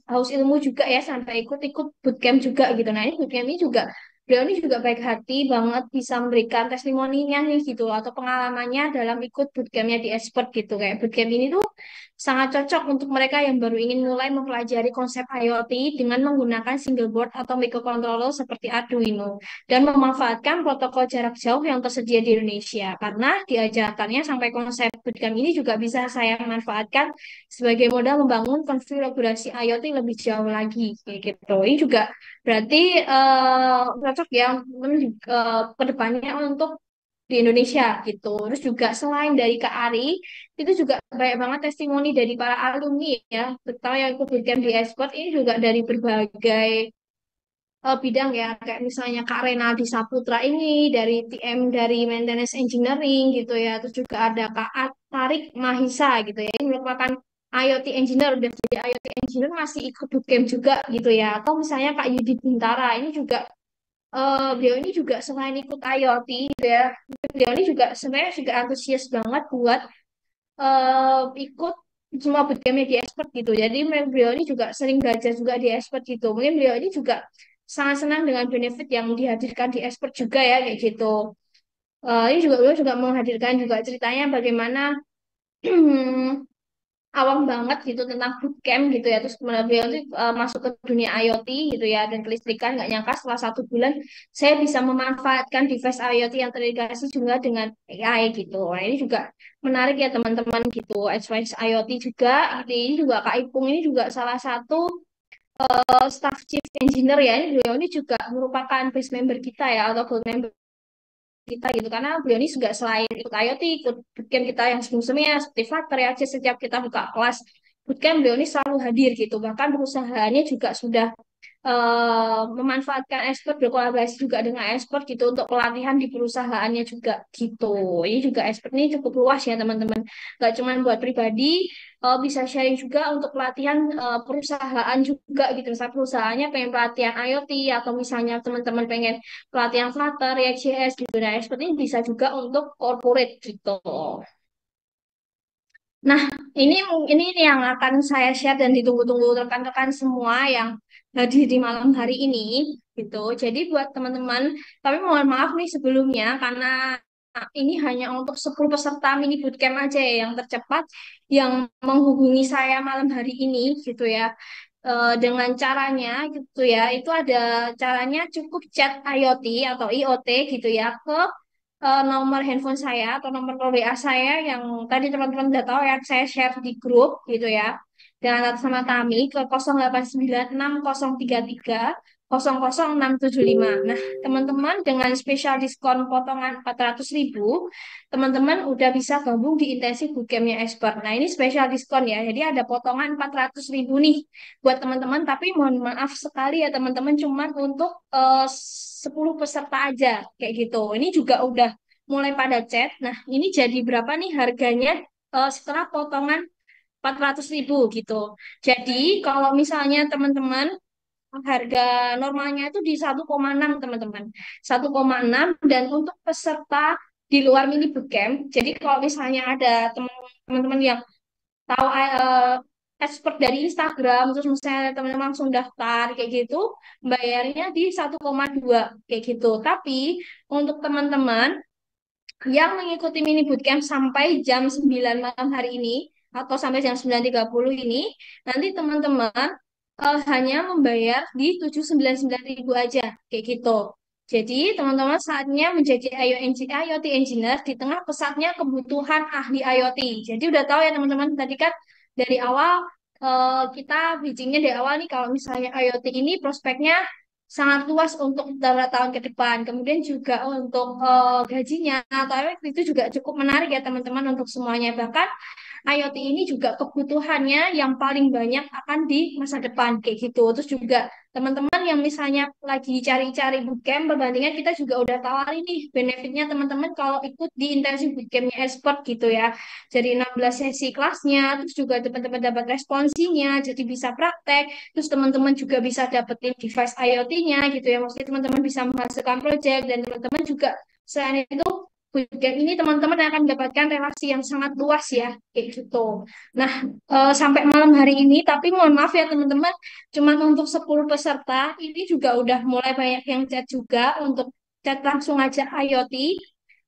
haus ilmu juga ya sampai ikut-ikut bootcamp juga gitu. Nah, ini bootcamp ini juga beliau ini juga baik hati banget bisa memberikan testimoninya nih gitu atau pengalamannya dalam ikut bootcampnya di expert gitu. Kayak bootcamp ini tuh sangat cocok untuk mereka yang baru ingin mulai mempelajari konsep IoT dengan menggunakan single board atau microcontroller seperti Arduino dan memanfaatkan protokol jarak jauh yang tersedia di Indonesia. Karena diajarkannya sampai konsep bootcamp ini juga bisa saya manfaatkan sebagai modal membangun konfigurasi IoT lebih jauh lagi kayak gitu. Ini juga berarti cocok ya ke depannya untuk di Indonesia gitu. Terus juga selain dari Kak Ari, itu juga banyak banget testimoni dari para alumni ya, terutama yang ikut bootcamp di Esport ini juga dari berbagai bidang ya, kayak misalnya Kak Renaldi Saputra ini dari TM dari Maintenance Engineering gitu ya, terus juga ada Kak Tarik Mahisa gitu ya, ini merupakan IoT Engineer, udah jadi IoT Engineer masih ikut bootcamp juga gitu ya, atau misalnya Kak Yudi Bintara ini juga beliau ini juga selain ikut IoT gitu ya, beliau ini juga sebenarnya juga antusias banget buat ikut semua bootcampnya di expert gitu. Jadi beliau ini juga sering belajar juga di expert gitu. Mungkin beliau ini juga sangat senang dengan benefit yang dihadirkan di expert juga ya kayak gitu. Ini juga beliau juga menghadirkan juga ceritanya bagaimana awam banget gitu tentang bootcamp gitu ya, terus kemudian beliau tuh masuk ke dunia IoT gitu ya dan kelistrikan, nggak nyangka setelah 1 bulan saya bisa memanfaatkan device IoT yang terintegrasi juga dengan AI gitu. Nah, ini juga menarik ya teman-teman gitu, Edgewise IoT juga. Ini juga Kak Ipung ini juga salah satu staff chief engineer ya, ini beliau ini juga merupakan base member kita ya atau gold member kita gitu, karena beliau ini juga selain ikut IoT ikut bootcamp kita yang sebelum-sebelumnya seperti Flutter ya, setiap kita buka kelas bootcamp beliau ini selalu hadir gitu, bahkan perusahaannya juga sudah memanfaatkan expert, berkolaborasi juga dengan expert gitu untuk pelatihan di perusahaannya juga gitu. Ini juga expert ini cukup luas ya teman-teman, gak cuma buat pribadi, bisa sharing juga untuk pelatihan perusahaan juga gitu. Misalnya perusahaannya pengen pelatihan IoT atau misalnya teman-teman pengen pelatihan Flutter, React.js gitu. Nah, expert ini bisa juga untuk corporate gitu. Nah, ini ini yang akan saya share dan ditunggu-tunggu rekan-rekan semua yang hadir di malam hari ini gitu. Jadi buat teman-teman, tapi mohon maaf nih sebelumnya karena ini hanya untuk 10 peserta mini bootcamp aja ya yang tercepat yang menghubungi saya malam hari ini gitu ya. Dengan caranya gitu ya, itu ada caranya cukup chat IoT atau IoT gitu ya ke nomor handphone saya atau nomor WA saya yang tadi teman-teman udah tahu ya, saya share di grup gitu ya. Dan atas sama kami ke 0896 033 000675. Nah, teman-teman dengan spesial diskon potongan 400.000, teman-teman udah bisa gabung di intensive bootcampnya expert. Nah, ini spesial diskon ya. Jadi ada potongan 400.000 nih buat teman-teman. Tapi mohon maaf sekali ya teman-teman, cuman untuk 10 peserta aja kayak gitu. Ini juga udah mulai pada chat. Nah, ini jadi berapa nih harganya setelah potongan 400.000 gitu. Jadi kalau misalnya teman-teman harga normalnya itu di 1,6 teman-teman. 1,6 dan untuk peserta di luar mini bootcamp. Jadi kalau misalnya ada teman-teman yang tahu expert dari Instagram terus misalnya teman-teman langsung daftar kayak gitu, bayarnya di 1,2 kayak gitu. Tapi untuk teman-teman yang mengikuti mini bootcamp sampai jam 9 malam hari ini atau sampai jam 9.30 ini, nanti teman-teman hanya membayar di 799.000 aja, kayak gitu. Jadi, teman-teman saatnya menjadi IoT engineer di tengah pesatnya kebutuhan ahli IoT. Jadi, udah tahu ya teman-teman, tadi kan dari awal kita bridgingnya dari awal nih kalau misalnya IoT ini prospeknya sangat luas untuk beberapa tahun ke depan. Kemudian juga untuk gajinya atau itu juga cukup menarik ya teman-teman untuk semuanya. Bahkan IoT ini juga kebutuhannya yang paling banyak akan di masa depan kayak gitu. Terus juga teman-teman yang misalnya lagi cari-cari bootcamp, perbandingan kita juga udah tawarin nih benefitnya teman-teman kalau ikut di intensive bootcampnya expert gitu ya. Jadi 16 sesi kelasnya, terus juga teman-teman dapat responsinya, jadi bisa praktek, terus teman-teman juga bisa dapetin device IoT-nya gitu ya. Maksudnya teman-teman bisa menghasilkan project dan teman-teman juga selain itu weekend ini teman-teman akan mendapatkan relasi yang sangat luas ya, kayak gitu. Nah, sampai malam hari ini, tapi mohon maaf ya teman-teman, cuma untuk 10 peserta, ini juga udah mulai banyak yang chat juga untuk chat langsung aja IoT.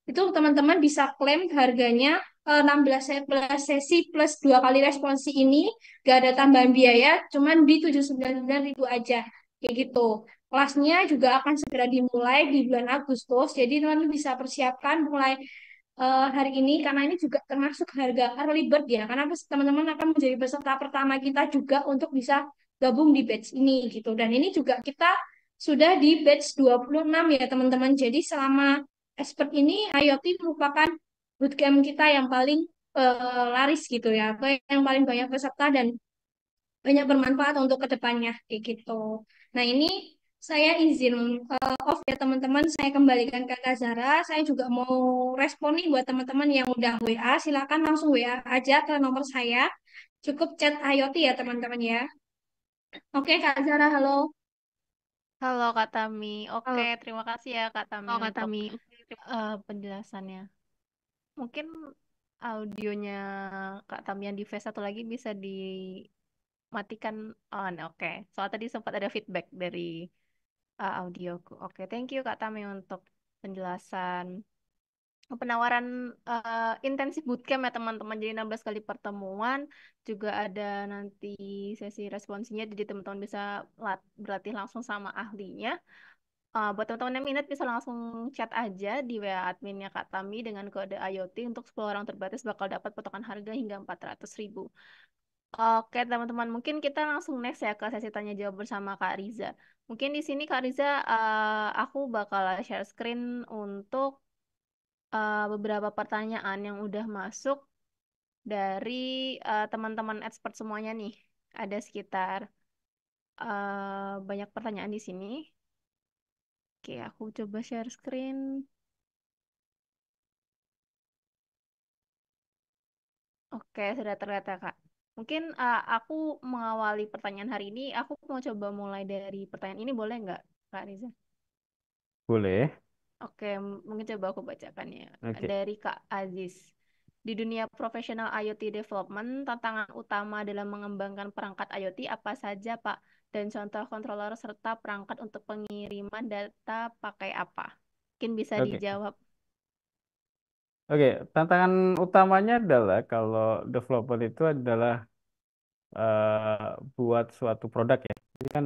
Itu teman-teman bisa klaim harganya 16 sesi plus 2 kali responsi ini, gak ada tambahan biaya, cuman di 799.000 aja, kayak gitu. Kelasnya juga akan segera dimulai di bulan Agustus, jadi teman-teman bisa persiapkan mulai hari ini karena ini juga termasuk harga early bird ya, karena teman-teman akan menjadi peserta pertama kita juga untuk bisa gabung di batch ini gitu. Dan ini juga kita sudah di batch 26 ya teman-teman. Jadi selama expert ini IoT merupakan bootcamp kita yang paling laris gitu ya, atau yang paling banyak peserta dan banyak bermanfaat untuk kedepannya kayak gitu. Nah ini saya izin off ya teman-teman, saya kembalikan ke Kak Zara. Saya juga mau respon nih buat teman-teman yang udah WA, silakan langsung WA aja ke nomor saya. Cukup chat IoT ya teman-teman ya. Oke Kak Zara, halo. Halo Kak Tami. Oke, Halo. terima kasih ya Kak Tami Halo Kak untuk Tami. penjelasannya. Mungkin audionya Kak Tami yang di Face satu lagi bisa dimatikan on. Oke, soal tadi sempat ada feedback dari audioku. Oke, thank you Kak Tami untuk penjelasan penawaran intensif bootcamp ya teman-teman. Jadi 16 kali pertemuan, juga ada nanti sesi responsinya, jadi teman-teman bisa berlatih langsung sama ahlinya. Buat teman-teman yang minat bisa langsung chat aja di WA adminnya Kak Tami dengan kode IoT. Untuk 10 orang terbatas bakal dapat potongan harga hingga 400.000. Oke teman-teman, mungkin kita langsung next ya ke sesi tanya jawab bersama Kak Riza. Mungkin di sini Kak Riza, aku bakal share screen untuk beberapa pertanyaan yang udah masuk dari teman-teman expert semuanya nih. Ada sekitar banyak pertanyaan di sini. Oke, aku coba share screen. Oke, sudah terlihat ya, Kak. Mungkin aku mengawali pertanyaan hari ini, aku mau coba mulai dari pertanyaan ini, boleh nggak, Kak Riza? Boleh. Oke, mungkin coba aku bacakan ya. Oke. Dari Kak Aziz. Di dunia profesional IoT development, tantangan utama dalam mengembangkan perangkat IoT apa saja, Pak? Dan contoh controller serta perangkat untuk pengiriman data pakai apa? Mungkin bisa Oke. dijawab. Oke, tantangan utamanya adalah kalau developer itu adalah buat suatu produk ya. Ini kan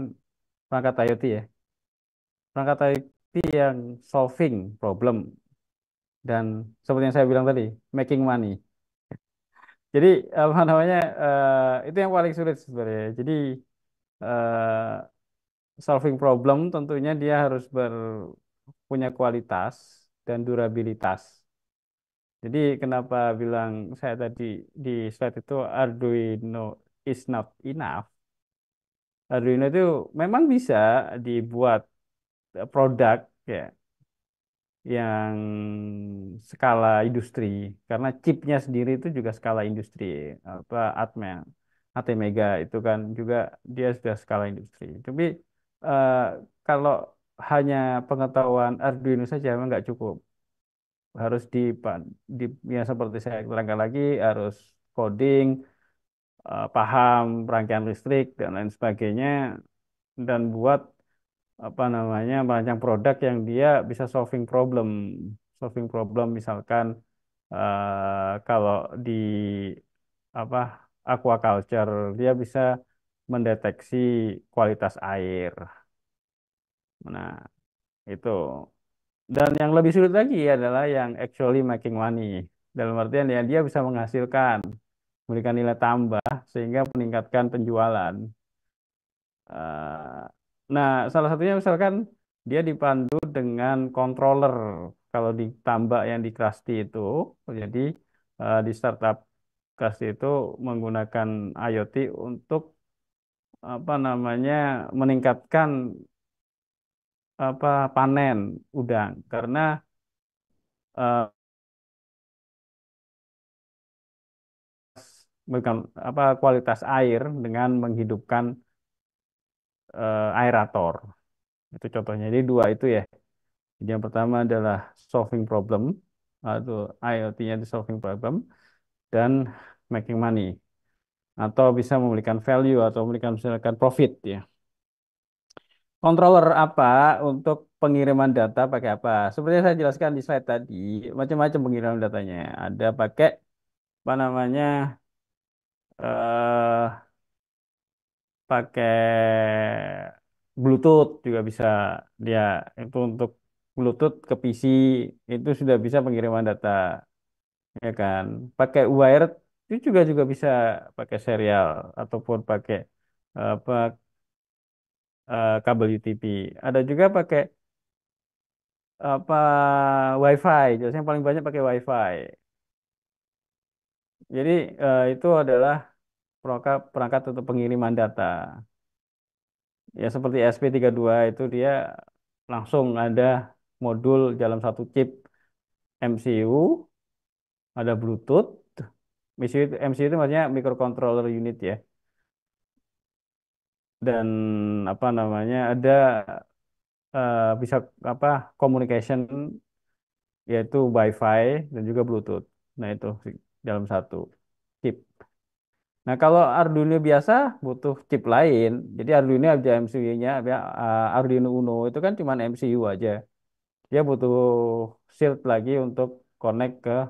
perangkat IoT ya. Perangkat IoT yang solving problem. dan seperti yang saya bilang tadi, making money. Jadi apa namanya itu yang paling sulit sebenarnya. Jadi eh, solving problem tentunya dia harus punya kualitas dan durabilitas. Jadi kenapa bilang saya tadi di slide itu Arduino is not enough. Arduino itu memang bisa dibuat produk ya yang skala industri karena chipnya sendiri itu juga skala industri apa Atmega itu kan juga dia sudah skala industri. Tapi eh, kalau hanya pengetahuan Arduino saja memang nggak cukup. Harus di ya seperti saya terangkan lagi harus coding, paham rangkaian listrik dan lain sebagainya dan buat apa namanya merancang produk yang dia bisa solving problem misalkan kalau di apa aquaculture dia bisa mendeteksi kualitas air. Nah, itu. Dan yang lebih sulit lagi adalah yang actually making money. Dalam artian ya dia bisa menghasilkan, memberikan nilai tambah sehingga meningkatkan penjualan. Eh, nah, salah satunya misalkan dia dipandu dengan controller. Kalau di tambak yang di Krusty itu, jadi di startup Krusty itu menggunakan IoT untuk apa namanya meningkatkan apa panen udang karena eh, bukan apa kualitas air dengan menghidupkan aerator. Itu contohnya. Jadi dua itu ya. Jadi yang pertama adalah solving problem atau IoT-nya di solving problem dan making money atau bisa memberikan value atau memberikan misalkan profit ya. Controller apa untuk pengiriman data pakai apa? Seperti yang saya jelaskan di slide tadi, macam-macam pengiriman datanya. Ada pakai apa namanya eh pakai Bluetooth juga bisa dia itu untuk Bluetooth ke PC itu sudah bisa pengiriman data ya kan pakai wired itu juga bisa pakai serial ataupun pakai apa kabel UTP ada juga pakai apa WiFi jelasnya yang paling banyak pakai WiFi jadi itu adalah perangkat untuk pengiriman data ya seperti SP32 itu dia langsung ada modul dalam satu chip MCU, ada Bluetooth. MCU itu maksudnya microcontroller unit ya. Dan apa namanya ada bisa apa communication yaitu Wi-Fi dan juga Bluetooth. Nah itu dalam satu chip. Nah kalau Arduino biasa butuh chip lain. Jadi Arduino aja MCU-nya, Arduino Uno itu kan cuma MCU aja. Dia butuh shield lagi untuk connect ke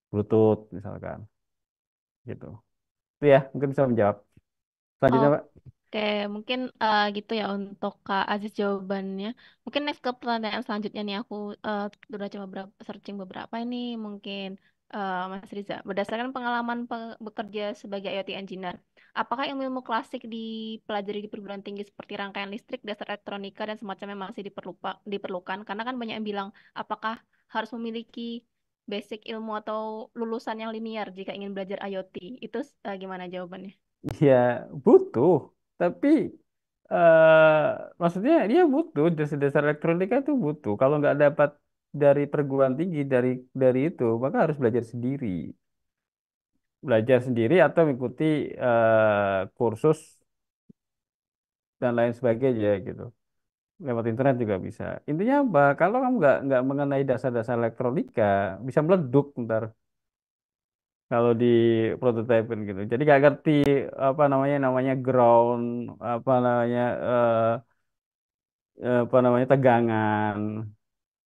Bluetooth misalkan gitu. Itu ya mungkin bisa menjawab. Selanjutnya Pak. Oke, mungkin gitu ya untuk Kak Aziz jawabannya. Mungkin next ke pertanyaan selanjutnya nih aku udah coba searching beberapa ini mungkin Mas Riza. Berdasarkan pengalaman bekerja sebagai IoT engineer, apakah ilmu-ilmu klasik dipelajari di perguruan tinggi seperti rangkaian listrik, dasar elektronika dan semacamnya masih diperlukan? Karena kan banyak yang bilang apakah harus memiliki basic ilmu atau lulusan yang linear jika ingin belajar IoT? Itu gimana jawabannya? Ya butuh, tapi eh maksudnya dia butuh dasar-dasar elektronika itu butuh. Kalau nggak dapat dari perguruan tinggi dari itu, maka harus belajar sendiri atau mengikuti kursus dan lain sebagainya gitu. Lewat internet juga bisa. Intinya apa? Kalau kamu nggak mengenai dasar-dasar elektronika, bisa meleduk ntar kalau di prototype gitu. Jadi nggak ngerti apa namanya ground, apa namanya apa namanya tegangan,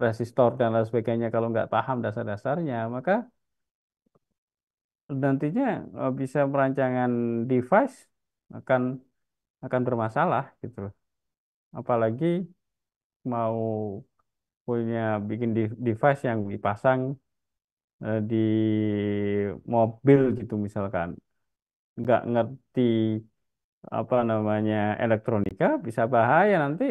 resistor dan lain sebagainya. Kalau nggak paham dasar-dasarnya, maka nantinya bisa perancangan device akan akan bermasalah gitu. Apalagi mau punya bikin device yang dipasang di mobil gitu misalkan, nggak ngerti apa namanya elektronika, bisa bahaya nanti,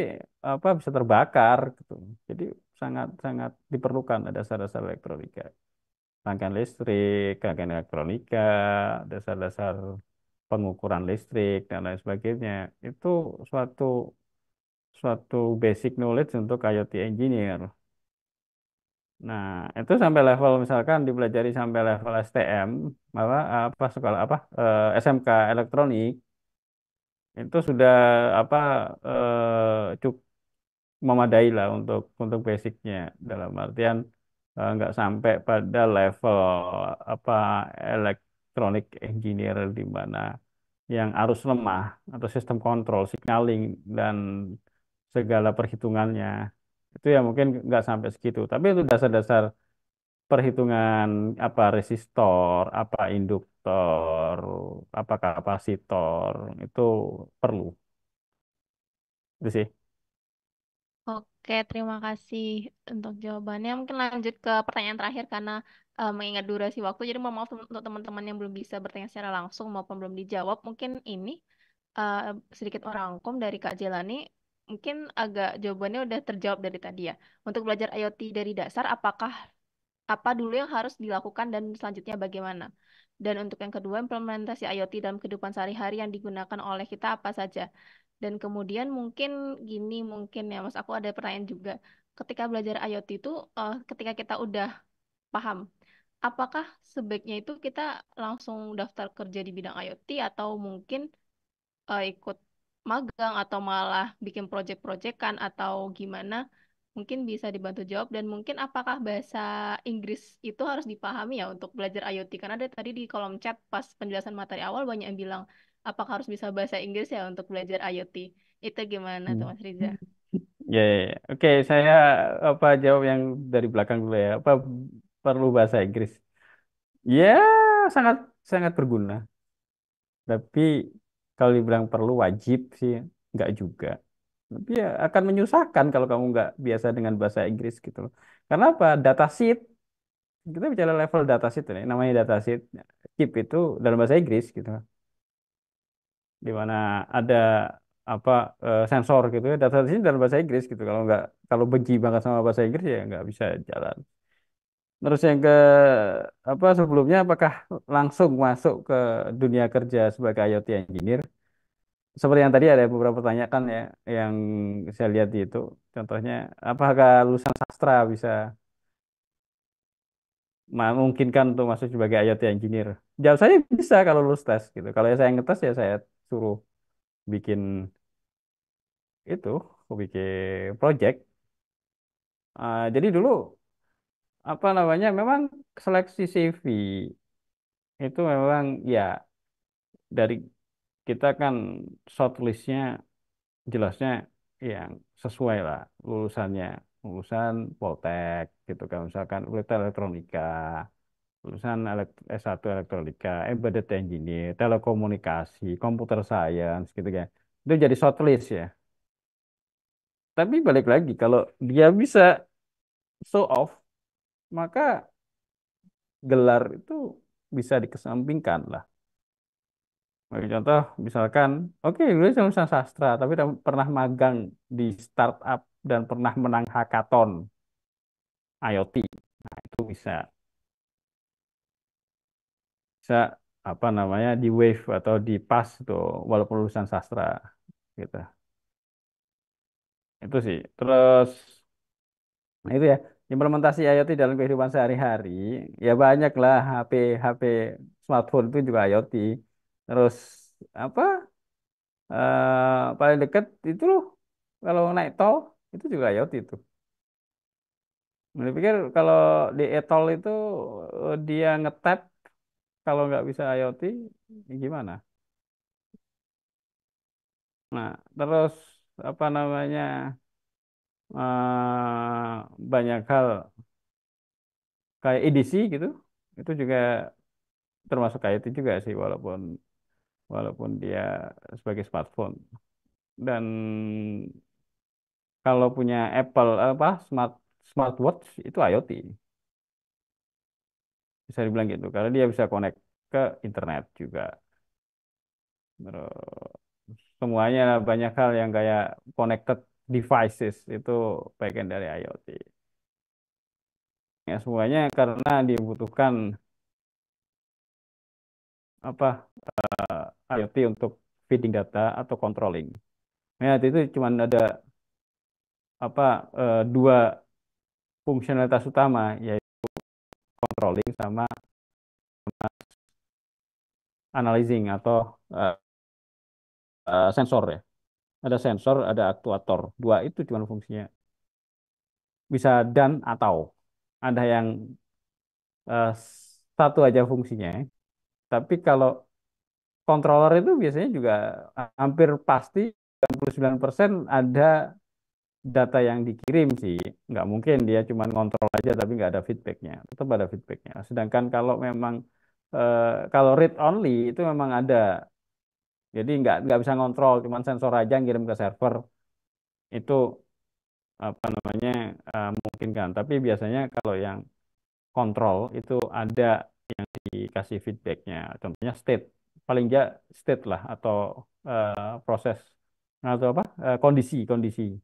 apa bisa terbakar gitu. Jadi sangat sangat diperlukan ada dasar-dasar elektronika, rangkaian listrik, rangkaian elektronika, dasar-dasar pengukuran listrik dan lain sebagainya. Itu suatu suatu basic knowledge untuk IoT engineer. Nah, itu sampai level misalkan dipelajari sampai level STM, apa sekolah apa SMK elektronik, itu sudah apa cukup memadai lah untuk basicnya, dalam artian nggak sampai pada level apa elektronik engineer di mana yang arus lemah atau sistem kontrol, signaling dan segala perhitungannya itu ya mungkin nggak sampai segitu. Tapi itu dasar-dasar perhitungan apa resistor, apa induktor, apa kapasitor itu perlu. Itu sih. Oke, terima kasih untuk jawabannya. Mungkin lanjut ke pertanyaan terakhir karena mengingat durasi waktu. Jadi mohon maaf untuk teman-teman yang belum bisa bertanya secara langsung maupun belum dijawab. Mungkin ini eh, sedikit merangkum dari Kak Jelani. Mungkin agak jawabannya udah terjawab dari tadi ya. Untuk belajar IoT dari dasar, apakah apa dulu yang harus dilakukan dan selanjutnya bagaimana? Dan untuk yang kedua, implementasi IoT dalam kehidupan sehari-hari yang digunakan oleh kita apa saja? Dan kemudian mungkin gini mungkin ya Mas, aku ada pertanyaan juga. Ketika belajar IoT itu, ketika kita udah paham, apakah sebaiknya itu kita langsung daftar kerja di bidang IoT atau mungkin ikut magang atau malah bikin project-projectan atau gimana? Mungkin bisa dibantu jawab dan mungkin apakah bahasa Inggris itu harus dipahami ya untuk belajar IoT? Karena ada tadi di kolom chat pas penjelasan materi awal banyak yang bilang apakah harus bisa bahasa Inggris ya untuk belajar IoT? Itu gimana tuh Hmm. Mas Riza? Ya, ya, ya. Oke, saya apa jawab yang dari belakang dulu ya. Apa perlu bahasa Inggris? Ya, sangat sangat berguna. Tapi kalau dibilang perlu wajib sih, nggak juga. Tapi ya akan menyusahkan kalau kamu nggak biasa dengan bahasa Inggris gitu loh. Karena apa? Datasheet, kita bicara level datasheet ini, namanya datasheet. Chip itu dalam bahasa Inggris gitu, di mana ada apa sensor gitu ya. Datasheet dalam bahasa Inggris gitu. Kalau benci banget sama bahasa Inggris ya nggak bisa jalan. Terus yang ke apa sebelumnya, apakah langsung masuk ke dunia kerja sebagai IoT engineer? Seperti yang tadi ada beberapa pertanyaan ya, yang saya lihat di itu. Contohnya, apakah lulusan sastra bisa memungkinkan untuk masuk sebagai IoT engineer? Jawab saya bisa kalau lulus tes gitu. Kalau saya ngetes ya saya suruh bikin itu, bikin project. Jadi dulu apa namanya, memang seleksi CV itu memang ya dari kita kan shortlistnya jelasnya yang sesuai lah lulusannya, lulusan Poltek gitu kan, misalkan lulusan elektronika, lulusan S1 elektronika, embedded engineer, telekomunikasi, computer science gitu kan, itu jadi shortlist ya. Tapi balik lagi, kalau dia bisa show off, maka gelar itu bisa dikesampingkan lah. Bagi contoh, misalkan, oke, gue lulusan sastra, tapi pernah magang di startup dan pernah menang hackathon IoT, itu bisa bisa apa namanya di wave atau di pass tuh walaupun lulusan sastra gitu. Itu sih. Terus nah itu ya, implementasi IoT dalam kehidupan sehari-hari ya banyak lah, HP smartphone itu juga IoT. Terus apa paling dekat itu loh, kalau naik tol itu juga IoT itu. Saya pikir kalau di e-tol itu dia ngetap, kalau nggak bisa IoT gimana? Nah, terus apa namanya banyak hal kayak EDC gitu, itu juga termasuk IoT juga sih, walaupun walaupun dia sebagai smartphone. Dan kalau punya Apple apa smartwatch itu IoT. Bisa dibilang gitu, karena dia bisa connect ke internet juga. Terus semuanya banyak hal yang kayak connected devices itu bagian dari IoT. Ya, semuanya karena dibutuhkan apa IoT untuk feeding data atau controlling. Ya, itu cuma ada dua fungsionalitas utama, yaitu controlling sama analyzing atau eh, sensor ya. Ada sensor, ada aktuator. Dua itu cuma fungsinya. Bisa dan atau ada yang eh, satu aja fungsinya. Tapi kalau controller itu biasanya juga hampir pasti 99% ada data yang dikirim sih. Nggak mungkin dia cuma ngontrol aja tapi nggak ada feedbacknya. Tetap ada feedbacknya. Sedangkan kalau memang kalau read only itu memang ada. Jadi nggak bisa ngontrol, cuma sensor aja ngirim ke server. Itu apa namanya mungkin kan. Tapi biasanya kalau yang kontrol itu ada yang dikasih feedbacknya. Contohnya state, paling nggak state lah atau proses atau apa kondisi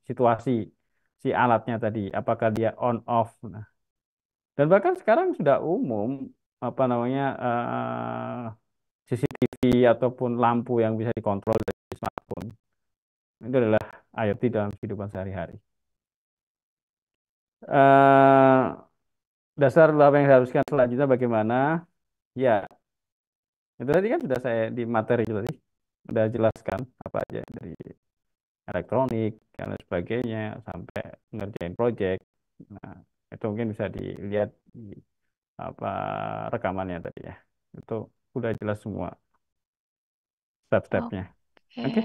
situasi si alatnya tadi, apakah dia on off. Nah, dan bahkan sekarang sudah umum apa namanya CCTV ataupun lampu yang bisa dikontrol dari smartphone. Itu adalah IoT dalam kehidupan sehari-hari. eh Dasar apa yang diharuskan selanjutnya bagaimana? Ya, itu tadi kan sudah saya di materi itu tadi sudah jelaskan apa aja dari elektronik dan lain sebagainya sampai ngerjain project. Nah, itu mungkin bisa dilihat di apa rekamannya tadi ya. Itu udah jelas semua step-stepnya. Oke. Oke.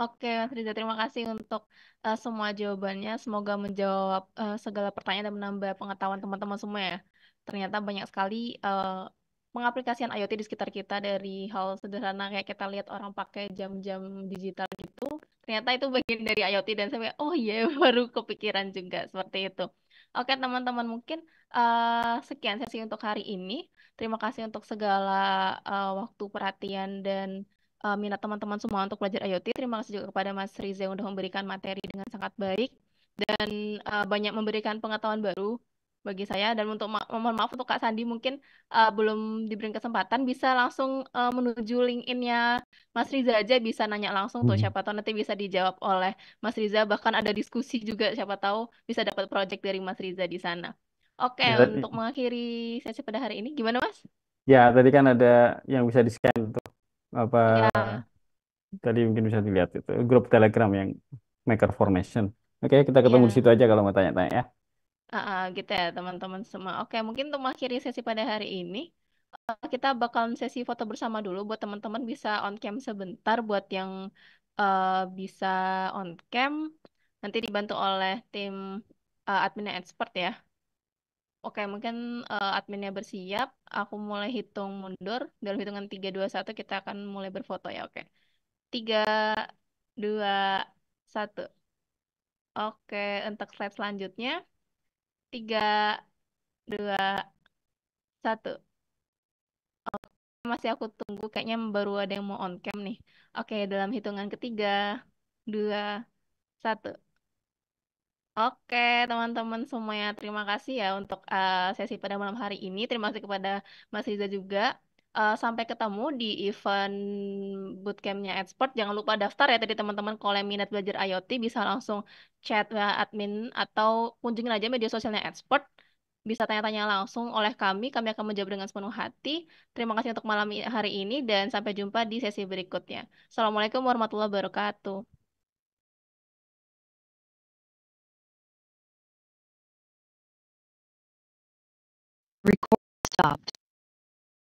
Oke, Mas Riza, terima kasih untuk semua jawabannya. Semoga menjawab segala pertanyaan dan menambah pengetahuan teman-teman semua ya. Ternyata banyak sekali pengaplikasian IoT di sekitar kita, dari hal sederhana kayak kita lihat orang pakai jam-jam digital gitu. Ternyata itu bagian dari IoT dan saya oh iya baru kepikiran juga seperti itu. Oke, teman-teman, mungkin sekian sesi untuk hari ini. Terima kasih untuk segala waktu, perhatian, dan minat teman-teman semua untuk belajar IoT. Terima kasih juga kepada Mas Riza yang sudah memberikan materi dengan sangat baik dan banyak memberikan pengetahuan baru bagi saya. Dan untuk mohon maaf untuk Kak Sandi, mungkin belum diberi kesempatan, bisa langsung menuju LinkedIn-nya Mas Riza aja, bisa nanya langsung tuh, siapa tahu nanti bisa dijawab oleh Mas Riza. Bahkan ada diskusi juga, siapa tahu bisa dapat project dari Mas Riza di sana. Oke, Ya, tadi, untuk mengakhiri sesi pada hari ini, gimana Mas? ya, tadi kan ada yang bisa di-scan tuh apa Ya, tadi mungkin bisa dilihat itu grup Telegram yang Maker Formation. Oke, kita ketemu di ya. situ aja kalau mau tanya-tanya ya. Gitu ya teman-teman semua. Oke, mungkin untuk mengakhiri sesi pada hari ini, kita bakalan sesi foto bersama dulu buat teman-teman bisa on cam sebentar, buat yang bisa on cam nanti dibantu oleh tim adminnya expert ya. Oke, mungkin adminnya bersiap. Aku mulai hitung mundur. Dalam hitungan 3, 2, 1 kita akan mulai berfoto ya. Oke. 3, 2, 1. Oke, untuk slide selanjutnya. 3, 2, 1. Masih aku tunggu, kayaknya baru ada yang mau on cam nih. Oke, dalam hitungan ketiga, 2, 1. Oke, teman-teman semuanya, terima kasih ya untuk sesi pada malam hari ini. Terima kasih kepada Mas Riza juga. Sampai ketemu di event bootcampnya Expert. Jangan lupa daftar ya tadi teman-teman. Kalau yang minat belajar IoT bisa langsung chat admin atau kunjungin aja media sosialnya Expert. Bisa tanya-tanya langsung oleh kami. Kami akan menjawab dengan sepenuh hati. Terima kasih untuk malam hari ini dan sampai jumpa di sesi berikutnya. Assalamualaikum warahmatullahi wabarakatuh. Record stopped.